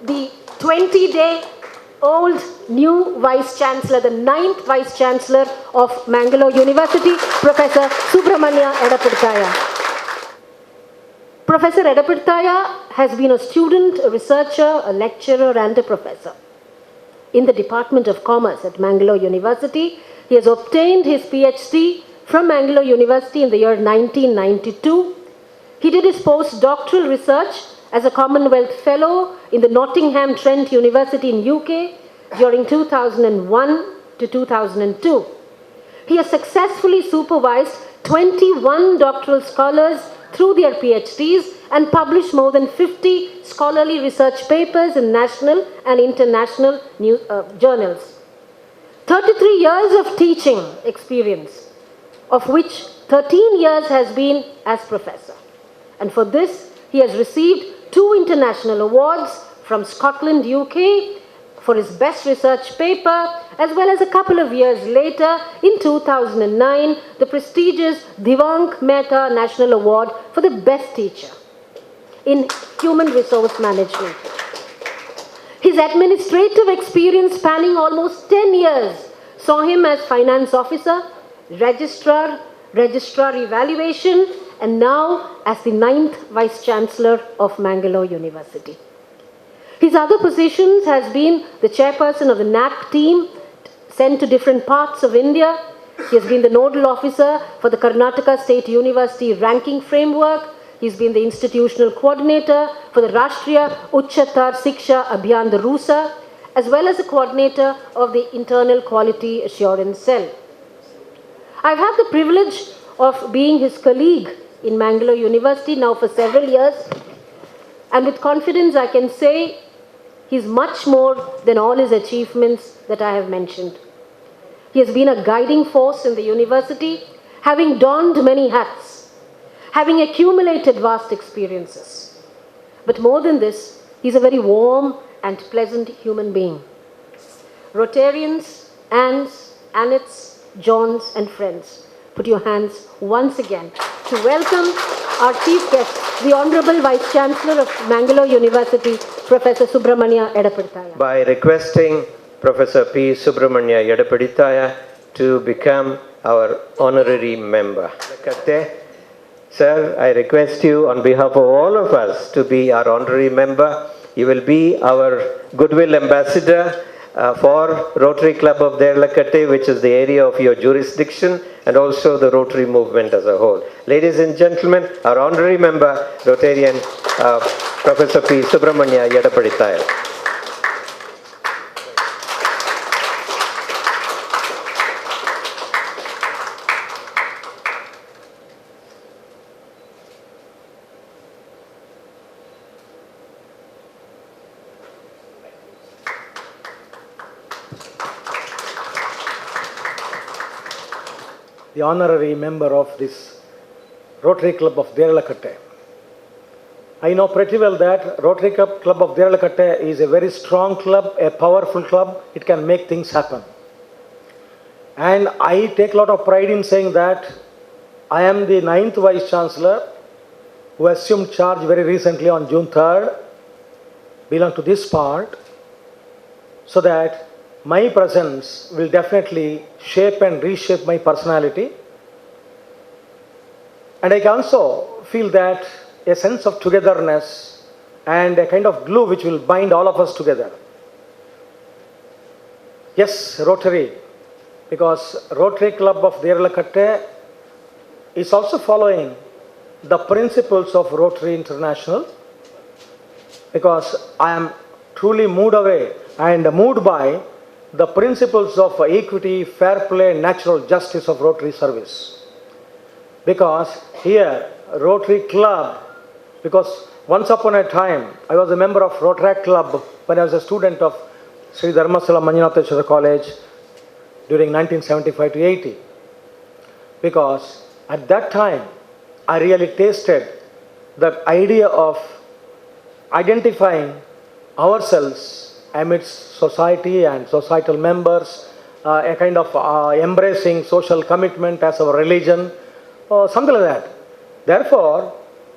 the 20-day-old new Vice Chancellor, the 9th Vice Chancellor of Mangalore University, Professor Subramania Edappadikkaya. Professor Edappadikkaya has been a student, a researcher, a lecturer and a professor. In the Department of Commerce at Mangalore University, he has obtained his PhD from Mangalore University in the year 1992. He did his postdoctoral research as a Commonwealth Fellow in the Nottingham Trent University in UK during 2001 to 2002. He has successfully supervised 21 doctoral scholars through their PhDs and published more than 50 scholarly research papers in national and international journals. 33 years of teaching experience, of which 13 years has been as professor. And for this, he has received 2 international awards from Scotland, UK, for his best research paper, as well as a couple of years later, in 2009, the prestigious Divank Mehta National Award for the best teacher in human resource management. His administrative experience spanning almost 10 years saw him as finance officer, registrar evaluation, and now as the 9th Vice Chancellor of Mangalore University. His other positions has been the chairperson of the NAC team sent to different parts of India. He has been the nodal officer for the Karnataka State University ranking framework. He's been the institutional coordinator for the Rashtriya Uchchatar Siksha Abhiyan, the RUSA, as well as the coordinator of the Internal Quality Assurance Cell. I've had the privilege of being his colleague in Mangalore University now for several years, and with confidence I can say he's much more than all his achievements that I have mentioned. He has been a guiding force in the university, having donned many hats, having accumulated vast experiences. But more than this, he's a very warm and pleasant human being. Rotarians, Anns, Annets, Johns and friends, put your hands once again to welcome our chief guest, the Honorable Vice Chancellor of Mangalore University, Professor Subramania Edappadikkaya. By requesting Professor P. Subramania Edappadikkaya to become our honorary member. Sir, I request you on behalf of all of us to be our honorary member. You will be our goodwill ambassador for Rotary Club of Derlakatte, which is the area of your jurisdiction, and also the Rotary movement as a whole. Ladies and gentlemen, our honorary member, Rotarian Professor P. Subramania Edappadikkaya. The honorary member of this Rotary Club of Derlakatte. I know pretty well that Rotary Club of Derlakatte is a very strong club, a powerful club. It can make things happen. And I take a lot of pride in saying that I am the 9th Vice Chancellor who assumed charge very recently on June 3rd, belong to this part, so that my presence will definitely shape and reshape my personality. And I can also feel that a sense of togetherness and a kind of glue which will bind all of us together. Yes, Rotary, because Rotary Club of Derlakatte is also following the principles of Rotary International, because I am truly moved away and moved by the principles of equity, fair play, natural justice of Rotary service. Because here, Rotary Club, because once upon a time, I was a member of Rotary Club when I was a student of Sri Dharmasala Manjunatheshwara College during 1975 to 80. Because at that time, I really tasted the idea of identifying ourselves amidst society and societal members, a kind of embracing social commitment as our religion, or something like that. Therefore,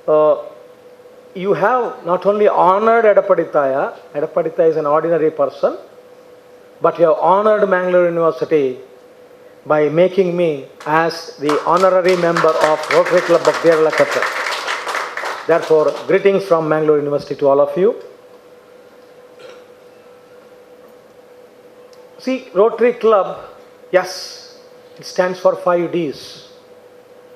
you have not only honored Edapaditaya, Edapaditaya is an ordinary person, but you have honored Mangalore University by making me as the honorary member of Rotary Club of Deralakatta. Therefore, greetings from Mangalore University to all of you. See, Rotary Club, yes, it stands for 5 Ds.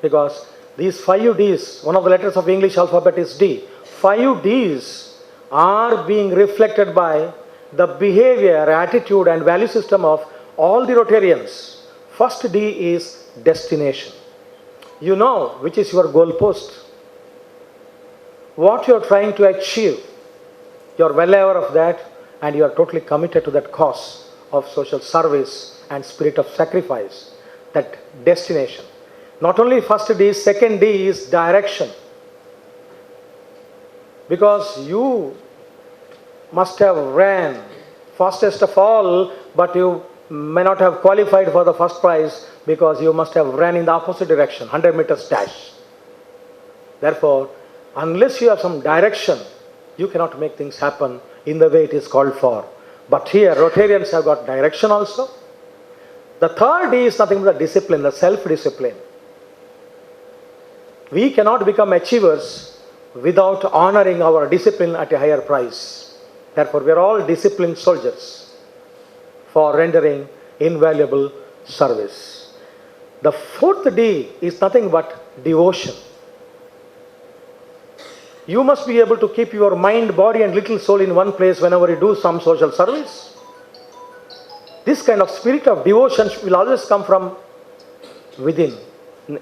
Because these 5 Ds, one of the letters of English alphabet is D. 5 Ds are being reflected by the behavior, attitude and value system of all the Rotarians. First D is destination. You know which is your goal post. What you are trying to achieve. You are well aware of that and you are totally committed to that cause of social service and spirit of sacrifice. That destination. Not only first D, second D is direction. Because you must have ran fastest of all, but you may not have qualified for the first prize because you must have ran in the opposite direction, 100 meters dash. Therefore, unless you have some direction, you cannot make things happen in the way it is called for. But here, Rotarians have got direction also. The third D is nothing but the discipline, the self-discipline. We cannot become achievers without honoring our discipline at a higher price. Therefore, we are all disciplined soldiers for rendering invaluable service. The fourth D is nothing but devotion. You must be able to keep your mind, body and little soul in one place whenever you do some social service. This kind of spirit of devotion will always come from within.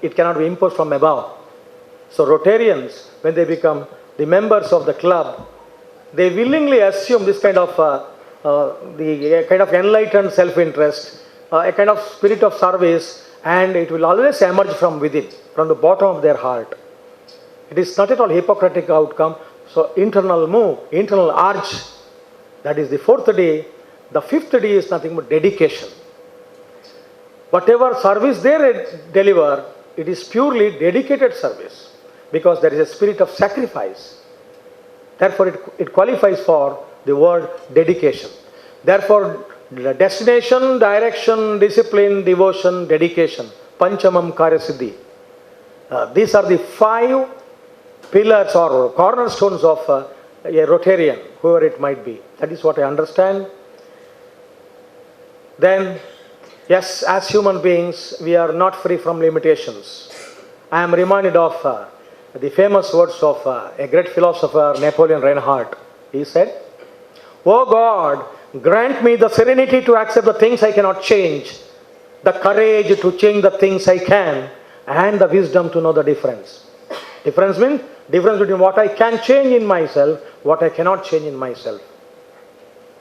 It cannot be imposed from above. So Rotarians, when they become the members of the club, they willingly assume this kind of the kind of enlightened self-interest, a kind of spirit of service, and it will always emerge from within, from the bottom of their heart. It is not at all Hippocratic outcome. So internal move, internal urge, that is the fourth D. The fifth D is nothing but dedication. Whatever service they deliver, it is purely dedicated service because there is a spirit of sacrifice. Therefore, it qualifies for the word dedication. Therefore, destination, direction, discipline, devotion, dedication. Panchamam Karya Siddhi. These are the 5 pillars or cornerstones of a Rotarian, whoever it might be. That is what I understand. Then, yes, as human beings, we are not free from limitations. I am reminded of the famous words of a great philosopher, Napoleon Reinhardt. He said, "Oh God, grant me the serenity to accept the things I cannot change, the courage to change the things I can, and the wisdom to know the difference." Difference means difference between what I can change in myself, what I cannot change in myself.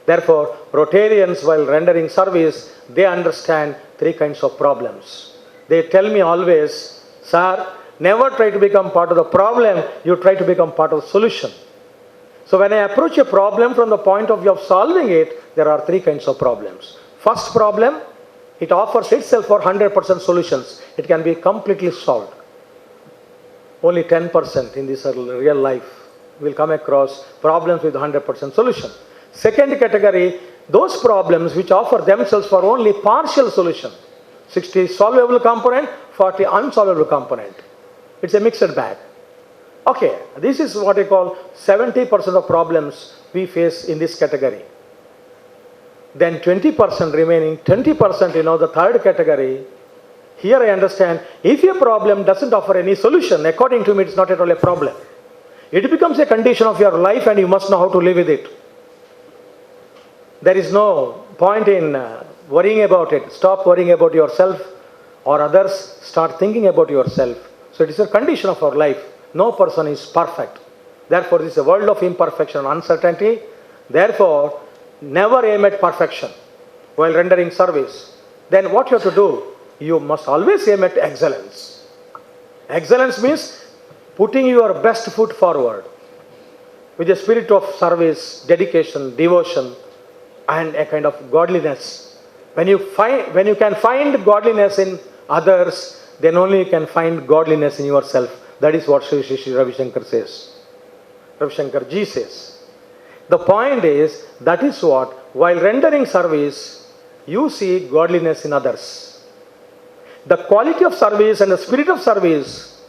Therefore, Rotarians, while rendering service, they understand 3 kinds of problems. They tell me always, "Sir, never try to become part of the problem, you try to become part of the solution." So when I approach a problem from the point of view of solving it, there are 3 kinds of problems. First problem, it offers itself for 100% solutions. It can be completely solved. Only 10% in this real life will come across problems with 100% solution. Second category, those problems which offer themselves for only partial solution. 60 solvable component, 40 unsolvable component. It's a mixed bag. Okay, this is what I call 70% of problems we face in this category. Then 20% remaining, 20%, the third category. Here I understand, if a problem doesn't offer any solution, according to me, it's not at all a problem. It becomes a condition of your life and you must know how to live with it. There is no point in worrying about it. Stop worrying about yourself or others. Start thinking about yourself. So it is a condition of our life. No person is perfect. Therefore, this is a world of imperfection and uncertainty. Therefore, never aim at perfection while rendering service. Then what you have to do? You must always aim at excellence. Excellence means putting your best foot forward with a spirit of service, dedication, devotion, and a kind of godliness. When you can find godliness in others, then only you can find godliness in yourself. That is what Sri Sri Ravi Shankar says. Ravi Shankar ji says. The point is, that is what, while rendering service, you see godliness in others. The quality of service and the spirit of service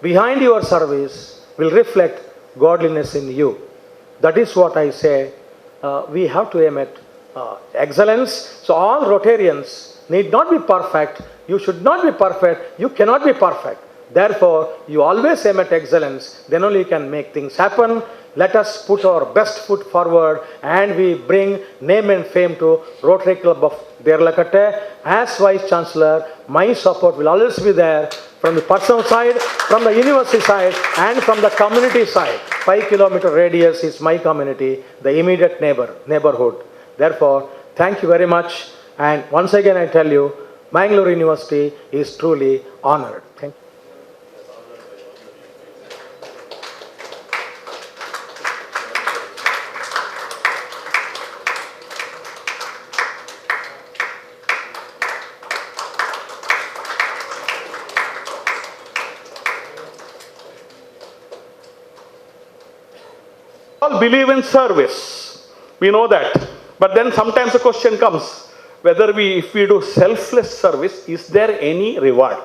behind your service will reflect godliness in you. That is what I say, we have to aim at excellence. So all Rotarians need not be perfect. You should not be perfect. You cannot be perfect. Therefore, you always aim at excellence. Then only you can make things happen. Let us put our best foot forward and we bring name and fame to Rotary Club of Derlakatte. As Vice Chancellor, my support will always be there from the personal side, from the university side and from the community side. 5-kilometer radius is my community, the immediate neighborhood. Therefore, thank you very much. And once again I tell you, Mangalore University is truly honored. Thank you. All believe in service. We know that. But then sometimes the question comes, whether if we do selfless service, is there any reward?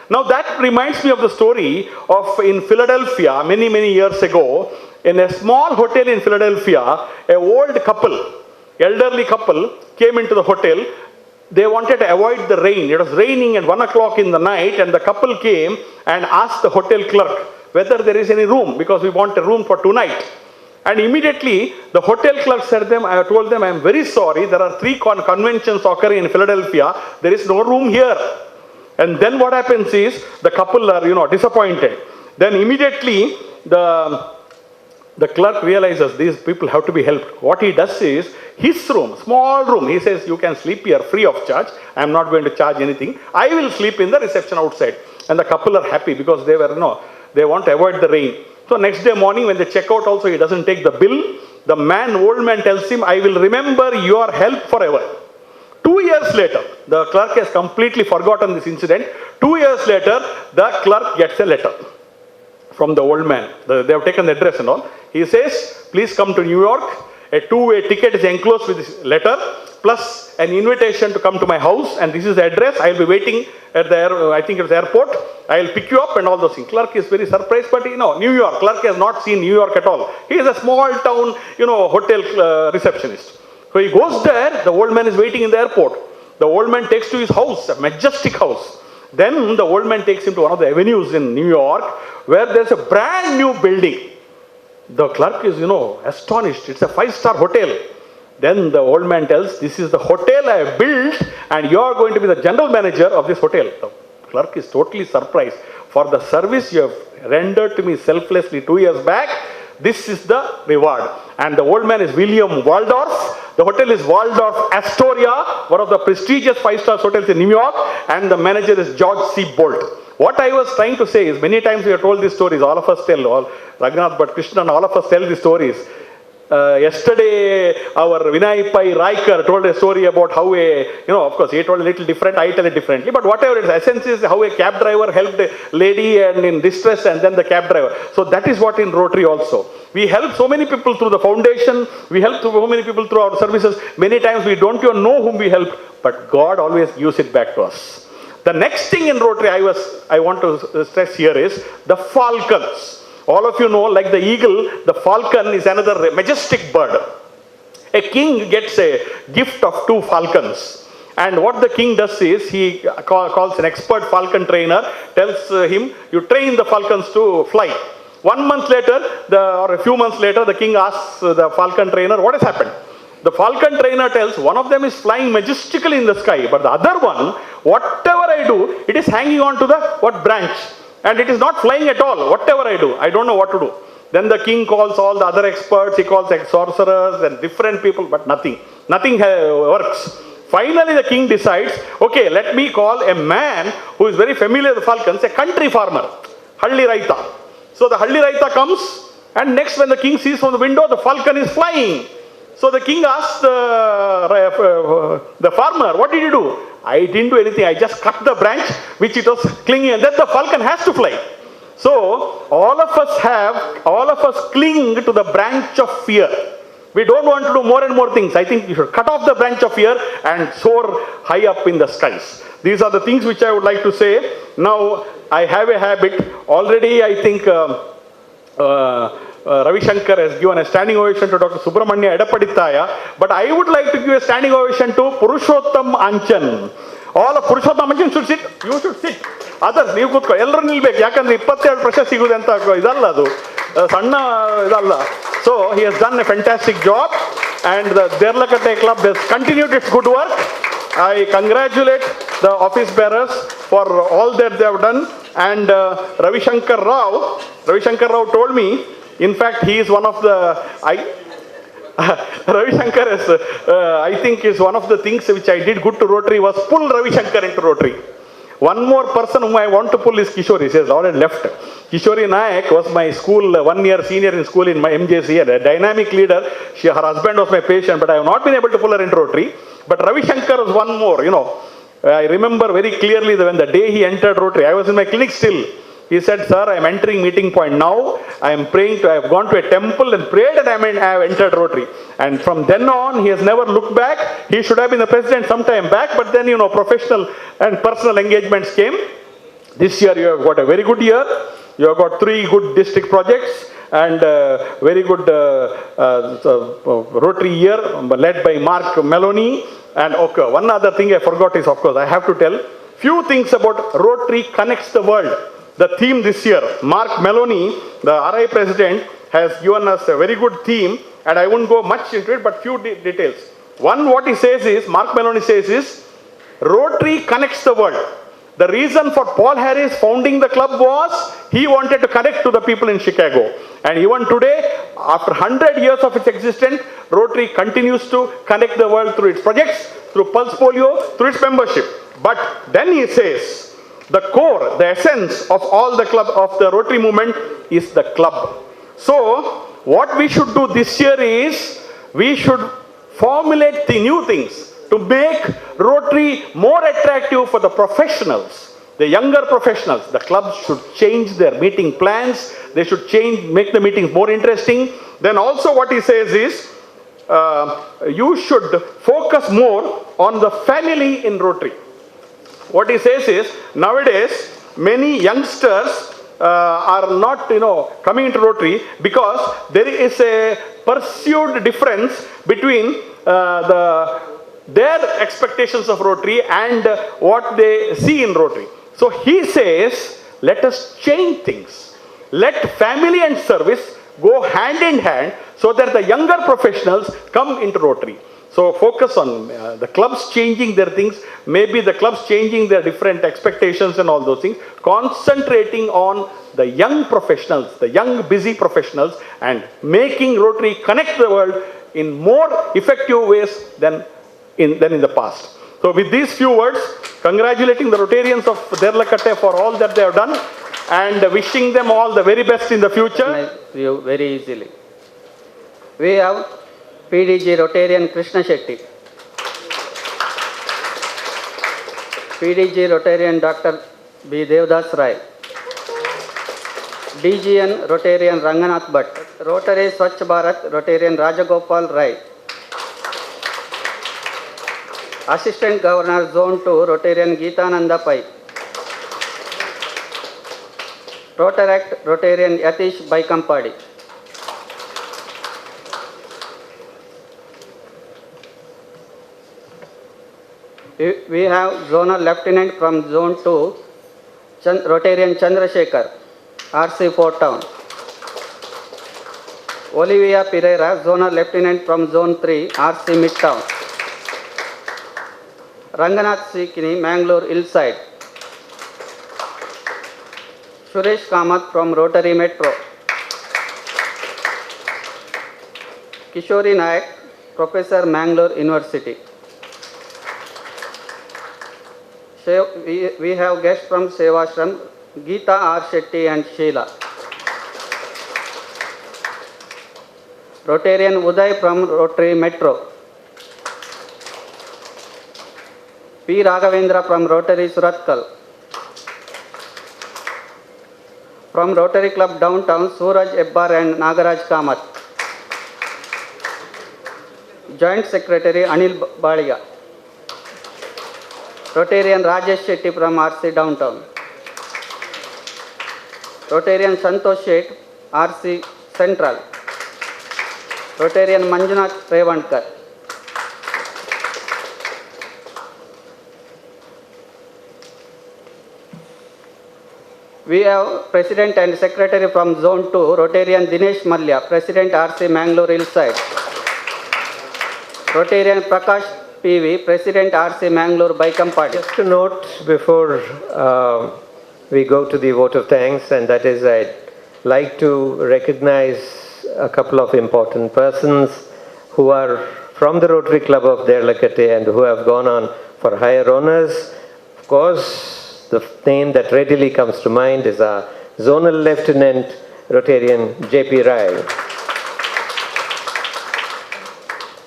Now that reminds me of the story of in Philadelphia, many, many years ago, in a small hotel in Philadelphia, an old couple, elderly couple, came into the hotel. They wanted to avoid the rain. It was raining at 1 o'clock in the night, and the couple came and asked the hotel clerk whether there is any room, because we want a room for tonight. And immediately, the hotel clerk said them, I told them, I am very sorry, there are 3 conventions occurring in Philadelphia, there is no room here. And then what happens is, the couple are, disappointed. Then immediately, the clerk realizes these people have to be helped. What he does is, his room, small room, he says, you can sleep here free of charge, I am not going to charge anything, I will sleep in the reception outside. And the couple are happy because they were, they want to avoid the rain. So next day morning when they check out also, he doesn't take the bill. The old man tells him, I will remember your help forever. 2 years later, the clerk has completely forgotten this incident. 2 years later, the clerk gets a letter from the old man. They have taken the address and all. He says, please come to New York. A 2-way ticket is enclosed with this letter, plus an invitation to come to my house, and this is the address. I will be waiting at the airport. I will pick you up and all those things. Clerk is very surprised, but New York, clerk has not seen New York at all. He is a small town, hotel receptionist. So he goes there, the old man is waiting in the airport. The old man takes to his house, a majestic house. Then the old man takes him to one of the avenues in New York, where there's a brand new building. The clerk is, astonished. It's a 5-star hotel. Then the old man tells, this is the hotel I have built and you are going to be the general manager of this hotel. The clerk is totally surprised. For the service you have rendered to me selflessly 2 years back, this is the reward. And the old man is William Waldorf. The hotel is Waldorf Astoria, one of the prestigious 5-star hotels in New York. And the manager is George C. Bolt. What I was trying to say is, many times we have told these stories, all of us tell, Raghunath, but Krishna and all of us tell these stories. Yesterday, our Vinay Pai Raikar told a story about how of course, he told a little different, I tell it differently, but whatever its essence is, how a cab driver helped a lady and in distress, and then the cab driver. So that is what in Rotary also. We help so many people through the foundation, we help so many people through our services. Many times we don't even know whom we help, but God always gives it back to us. The next thing in Rotary I want to stress here is the falcons. All of you know, like the eagle, the falcon is another majestic bird. A king gets a gift of 2 falcons. And what the king does is, he calls an expert falcon trainer, tells him, you train the falcons to fly. 1 month later, or a few months later, the king asks the falcon trainer, what has happened? The falcon trainer tells, one of them is flying majestically in the sky, but the other one, whatever I do, it is hanging on to the branch. And it is not flying at all. Whatever I do, I don't know what to do. Then the king calls all the other experts, he calls sorcerers and different people, but nothing works. Finally, the king decides, okay, let me call a man who is very familiar with falcons, a country farmer, Halli Raita. So the Halli Raita comes, and next when the king sees from the window, the falcon is flying. So the king asks the farmer, what did you do? I didn't do anything. I just cut the branch which it was clinging, and then the falcon has to fly. So all of us cling to the branch of fear. We don't want to do more and more things. I think you should cut off the branch of fear and soar high up in the skies. These are the things which I would like to say. Now, I have a habit. Already, I think Ravi Shankar has given a standing ovation to Dr. Subramanya Edapaditaya. But I would like to give a standing ovation to Purushottam Anchan. All of Purushottam Anchan should sit. You should sit. Others, ನೀವು ಕೂತ್ಕೊ, ಎಲ್ಲರೂ ನಿಲ್ಬೇಕು. ಯಾಕಂದ್ರೆ 22 ಪ್ರಶಸ್ತಿ ಸಿಗುವುದು ಅಂತ ಇದಲ್ಲ ಅದು ಸಣ್ಣ ಇದಲ್ಲ. So he has done a fantastic job, and the Derlakatte Club has continued its good work. I congratulate the office bearers for all that they have done. And Ravi Shankar Rao told me, in fact, he is one of the Ravi Shankar is, I think, is one of the things which I did good to Rotary was pull Ravi Shankar into Rotary. One more person whom I want to pull is Kishori. She has already left. Kishori Nayak was my school, 1 year senior in school in my MJC, a dynamic leader. Her husband was my patient, but I have not been able to pull her into Rotary. But Ravi Shankar was one more, I remember very clearly that when the day he entered Rotary, I was in my clinic still. He said, "Sir, I am entering meeting point now. I am praying I have gone to a temple and prayed and I have entered Rotary." And from then on, he has never looked back. He should have been the president some time back, but then, professional and personal engagements came. This year, you have got a very good year. You have got 3 good district projects and very good Rotary year led by Mark Meloni. And okay, one other thing I forgot is, of course, I have to tell few things about Rotary Connects the World. The theme this year, Mark Meloni, the RI president, has given us a very good theme, and I won't go much into it, but few details. One, what he says is, Mark Meloni says is, Rotary connects the world. The reason for Paul Harris founding the club was he wanted to connect to the people in Chicago. And even today, after 100 years of its existence, Rotary continues to connect the world through its projects, through Pulse Polio, through its membership. But then he says, the core, the essence of all the club of the Rotary movement is the club. So, what we should do this year is, we should formulate the new things to make Rotary more attractive for the professionals, the younger professionals. The clubs should change their meeting plans. They should make the meetings more interesting. Then also what he says is, you should focus more on the family in Rotary. What he says is, nowadays, many youngsters are not, coming into Rotary because there is a perceived difference between their expectations of Rotary and what they see in Rotary. So he says, let us change things. Let family and service go hand in hand so that the younger professionals come into Rotary. So focus on the clubs changing their things, maybe the clubs changing their different expectations and all those things, concentrating on the young professionals, the young busy professionals, and making Rotary connect the world in more effective ways than in the past. So with these few words, congratulating the Rotarians of Derlakatte for all that they have done and wishing them all the very best in the future. You very easily. We have PDG Rotarian Krishna Shetty, PDG Rotarian Dr. B. Devdas Rai, DGN Rotarian Ranganath Bhatt, Rotary Swachh Bharat Rotarian Rajagopal Rai, Assistant Governor Zone 2 Rotarian Geetananda Pai, Rotaract Rotarian Yatish Baikampadi, we have Zonal Lieutenant from Zone 2, Rotarian Chandrasekhar, RC Fort Town. Olivia Pereira, Zonal Lieutenant from Zone 3, RC Midtown. Ranganath Sikini, Mangalore Hillside. Suresh Kamath from Rotary Metro. Kishori Nayak, Professor, Mangalore University. We have guests from Sevashram, Geeta R. Shetty and Sheila. Rotarian Uday from Rotary Metro. P. Raghavendra from Rotary Suratkal. From Rotary Club Downtown, Suraj Ebbar and Nagaraj Kamath. Joint Secretary Anil Baliga. Rotarian Rajesh Shetty from RC Downtown. Rotarian Santosh Shet, RC Central. Rotarian Manjunath Revankar. We have President and Secretary from Zone 2, Rotarian Dinesh Malya, President RC Mangalore Hillside. Rotarian Prakash PV, President RC Mangalore Baikampadi. Just a note before we go to the vote of thanks, and that is I'd like to recognize a couple of important persons who are from the Rotary Club of Derlakatte and who have gone on for higher honors. Of course, the name that readily comes to mind is our Zonal Lieutenant Rotarian JP Rai.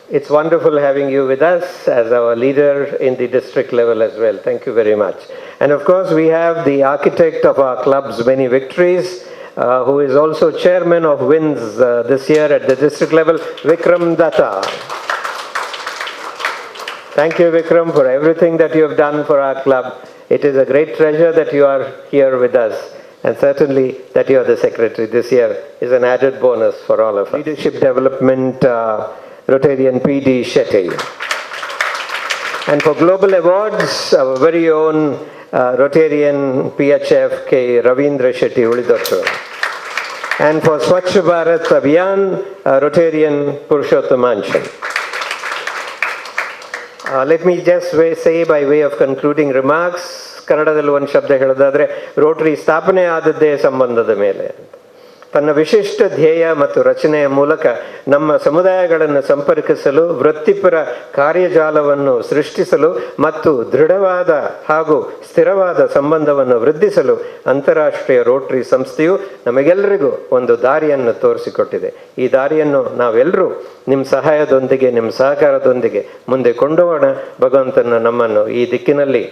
It's wonderful having you with us as our leader in the district level as well. Thank you very much. And of course, we have the architect of our club's many victories, who is also chairman of WINS this year at the district level, Vikram Datta. Thank you, Vikram, for everything that you have done for our club. It is a great treasure that you are here with us, and certainly that you are the secretary this year is an added bonus for all of us. Leadership Development, Rotarian PD Shetty. And for global awards, our very own Rotarian PHF K. Ravindra Shetty Ulidottu. And for Swachh Bharat Abhiyan, Rotarian Purushottam Anshan. Let me just say by way of concluding remarks, ಕನ್ನಡದಲ್ಲಿ ಒಂದು ಶಬ್ದ ಹೇಳೋದಾದರೆ Rotary ಸ್ಥಾಪನೆ ಆದದ್ದೇ ಸಂಬಂಧದ ಮೇಲೆ. ತನ್ನ ವಿಶಿಷ್ಟ ಧ್ಯೇಯ ಮತ್ತು ರಚನೆಯ ಮೂಲಕ ನಮ್ಮ ಸಮುದಾಯಗಳನ್ನು ಸಂಪರ್ಕಿಸಲು, ವೃತ್ತಿಪರ ಕಾರ್ಯಜಾಲವನ್ನು ಸೃಷ್ಟಿಸಲು ಮತ್ತು ದೃಢವಾದ ಹಾಗೂ ಸ್ಥಿರವಾದ ಸಂಬಂಧವನ್ನು ವೃದ್ಧಿಸಲು ಅಂತಾರಾಷ್ಟ್ರೀಯ ರೋಟರಿ ಸಂಸ್ಥೆಯು ನಮಗೆಲ್ಲರಿಗೂ ಒಂದು ದಾರಿಯನ್ನು ತೋರಿಸಿಕೊಟ್ಟಿದೆ. ಈ ದಾರಿಯನ್ನು ನಾವೆಲ್ಲರೂ ನಿಮ್ಮ ಸಹಾಯದೊಂದಿಗೆ, ನಿಮ್ಮ ಸಹಕಾರದೊಂದಿಗೆ ಮುಂದೆ ಕೊಂಡೋಗೋಣ. ಭಗವಂತನ ನಮ್ಮನ್ನು ಈ ದಿಕ್ಕಿನಲ್ಲಿ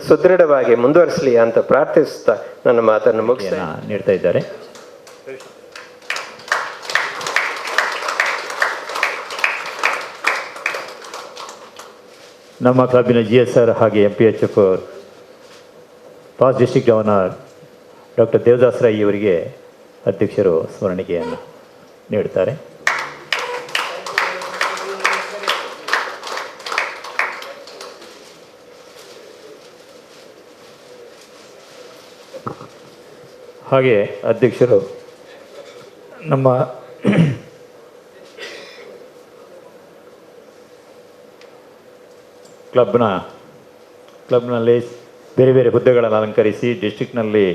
ಸುದೃಢವಾಗಿ ಮುಂದುವರಿಸಲಿ ಅಂತ ಪ್ರಾರ್ಥಿಸುತ್ತಾ ನನ್ನ ಮಾತನ್ನು ನೀಡ್ತಾ ಇದ್ದಾರೆ. ನಮ್ಮ ಕ್ಲಬ್ಬಿನ GSR ಹಾಗೆ MPHF past district governor doctor Devadas Rai ಅವರಿಗೆ ಅಧ್ಯಕ್ಷರು ಸ್ಮರಣಿಕೆಯನ್ನು ನೀಡುತ್ತಾರೆ. ಹಾಗೆ ಅಧ್ಯಕ್ಷರು ನಮ್ಮ ಕ್ಲಬ್ನಲ್ಲಿ ಬೇರೆ ಬೇರೆ ಹುದ್ದೆಗಳನ್ನು ಅಲಂಕರಿಸಿ ಡಿಸ್ಟ್ರಿಕ್ಟ್ನಲ್ಲಿ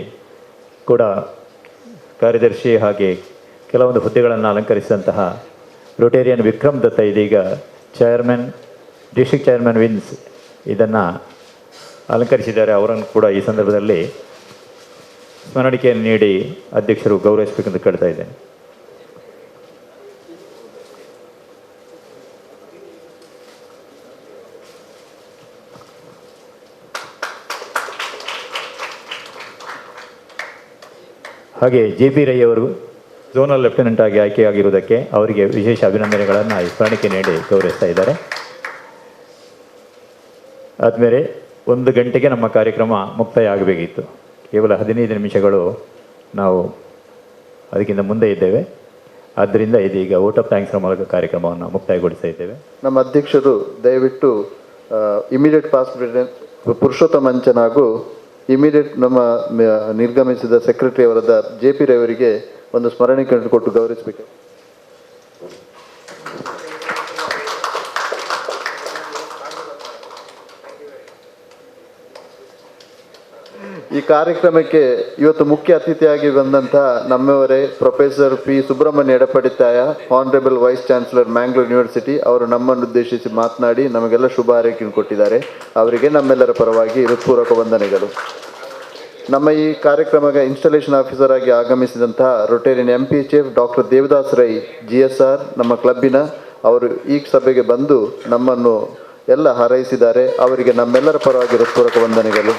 ಕೂಡ ಕಾರ್ಯದರ್ಶಿ ಹಾಗೆ ಕೆಲವೊಂದು ಹುದ್ದೆಗಳನ್ನು ಅಲಂಕರಿಸಿದಂತಹ ರೊಟೇರಿಯನ್ ವಿಕ್ರಮ್ ದತ್ತ ಇದೀಗ ಡಿಸ್ಟ್ರಿಕ್ಟ್ ಚೇರ್ಮನ್ ವಿನ್ಸ್ ಇದನ್ನು ಅಲಂಕರಿಸಿದ್ದಾರೆ. ಅವರನ್ನು ಕೂಡ ಈ ಸಂದರ್ಭದಲ್ಲಿ ಸ್ಮರಣಿಕೆಯನ್ನು ನೀಡಿ ಅಧ್ಯಕ್ಷರು ಗೌರವಿಸಬೇಕೆಂದು ಕೇಳ್ತಾ ಇದ್ದೇನೆ. ಹಾಗೆ JP ರೈ ಅವರು ಝೋನಲ್ ಲೆಫ್ಟಿನೆಂಟ್ ಆಗಿ ಆಯ್ಕೆಯಾಗಿರುವುದಕ್ಕೆ ಅವರಿಗೆ ವಿಶೇಷ ಅಭಿನಂದನೆಗಳನ್ನು ಈ ಸ್ಮರಣಿಕೆ ನೀಡಿ ಗೌರವಿಸ್ತಾ ಇದ್ದಾರೆ. ಆದಮೇಲೆ 1 ಗಂಟೆಗೆ ನಮ್ಮ ಕಾರ್ಯಕ್ರಮ ಮುಕ್ತಾಯ ಆಗಬೇಕಿತ್ತು. ಕೇವಲ 15 ನಿಮಿಷಗಳು ನಾವು ಅದಕ್ಕಿಂತ ಮುಂದೆ ಇದ್ದೇವೆ. ಆದ್ದರಿಂದ ಇದೀಗ ವೋಟ್ ಆಫ್ ಥ್ಯಾಂಕ್ಸ್ ಮೂಲಕ ಕಾರ್ಯಕ್ರಮವನ್ನು ಮುಕ್ತಾಯಗೊಳಿಸ್ತಾ ಇದ್ದೇವೆ. ನಮ್ಮ ಅಧ್ಯಕ್ಷರು ದಯವಿಟ್ಟು ಇಮಿಡಿಯೇಟ್ ಪಾಸ್ಟ್ ಪ್ರೆಸಿಡೆಂಟ್ ಪುರುಷೋತ್ತಮ ಅಂಚನ್ ಹಾಗೂ ಇಮಿಡಿಯೇಟ್ ನಮ್ಮ ನಿರ್ಗಮಿಸಿದ ಸೆಕ್ರೆಟರಿ ಅವರಾದ JP ರೈ ಅವರಿಗೆ ಒಂದು ಸ್ಮರಣಿಕೆ ಕೊಟ್ಟು ಗೌರವಿಸಬೇಕು. ಈ ಕಾರ್ಯಕ್ರಮಕ್ಕೆ ಇವತ್ತು ಮುಖ್ಯ ಅತಿಥಿಯಾಗಿ ಬಂದಂತಹ ನಮ್ಮವರೇ professor P. Subrahmanya Edapadithaya, honourable vice chancellor Mangalore university ಅವರು ನಮ್ಮನ್ನು ಉದ್ದೇಶಿಸಿ ಮಾತನಾಡಿ ನಮಗೆಲ್ಲ ಶುಭ ಹಾರೈಕೆಯನ್ನು ಕೊಟ್ಟಿದ್ದಾರೆ. ಅವರಿಗೆ ನಮ್ಮೆಲ್ಲರ ಪರವಾಗಿ ಹೃತ್ಪೂರ್ವಕ ವಂದನೆಗಳು. ನಮ್ಮ ಈ ಕಾರ್ಯಕ್ರಮಕ್ಕೆ ಇನ್ಸ್ಟಾಲೇಷನ್ ಆಫೀಸರ್ ಆಗಿ ಆಗಮಿಸಿದಂತಹ Rotarian MPHF doctor Devadas Rai GSR ನಮ್ಮ ಕ್ಲಬ್ಬಿನ ಅವರು ಈ ಸಭೆಗೆ ಬಂದು ನಮ್ಮನ್ನು ಎಲ್ಲ ಹಾರೈಸಿದ್ದಾರೆ. ಅವರಿಗೆ ನಮ್ಮೆಲ್ಲರ ಪರವಾಗಿ ಹೃತ್ಪೂರ್ವಕ ವಂದನೆಗಳು.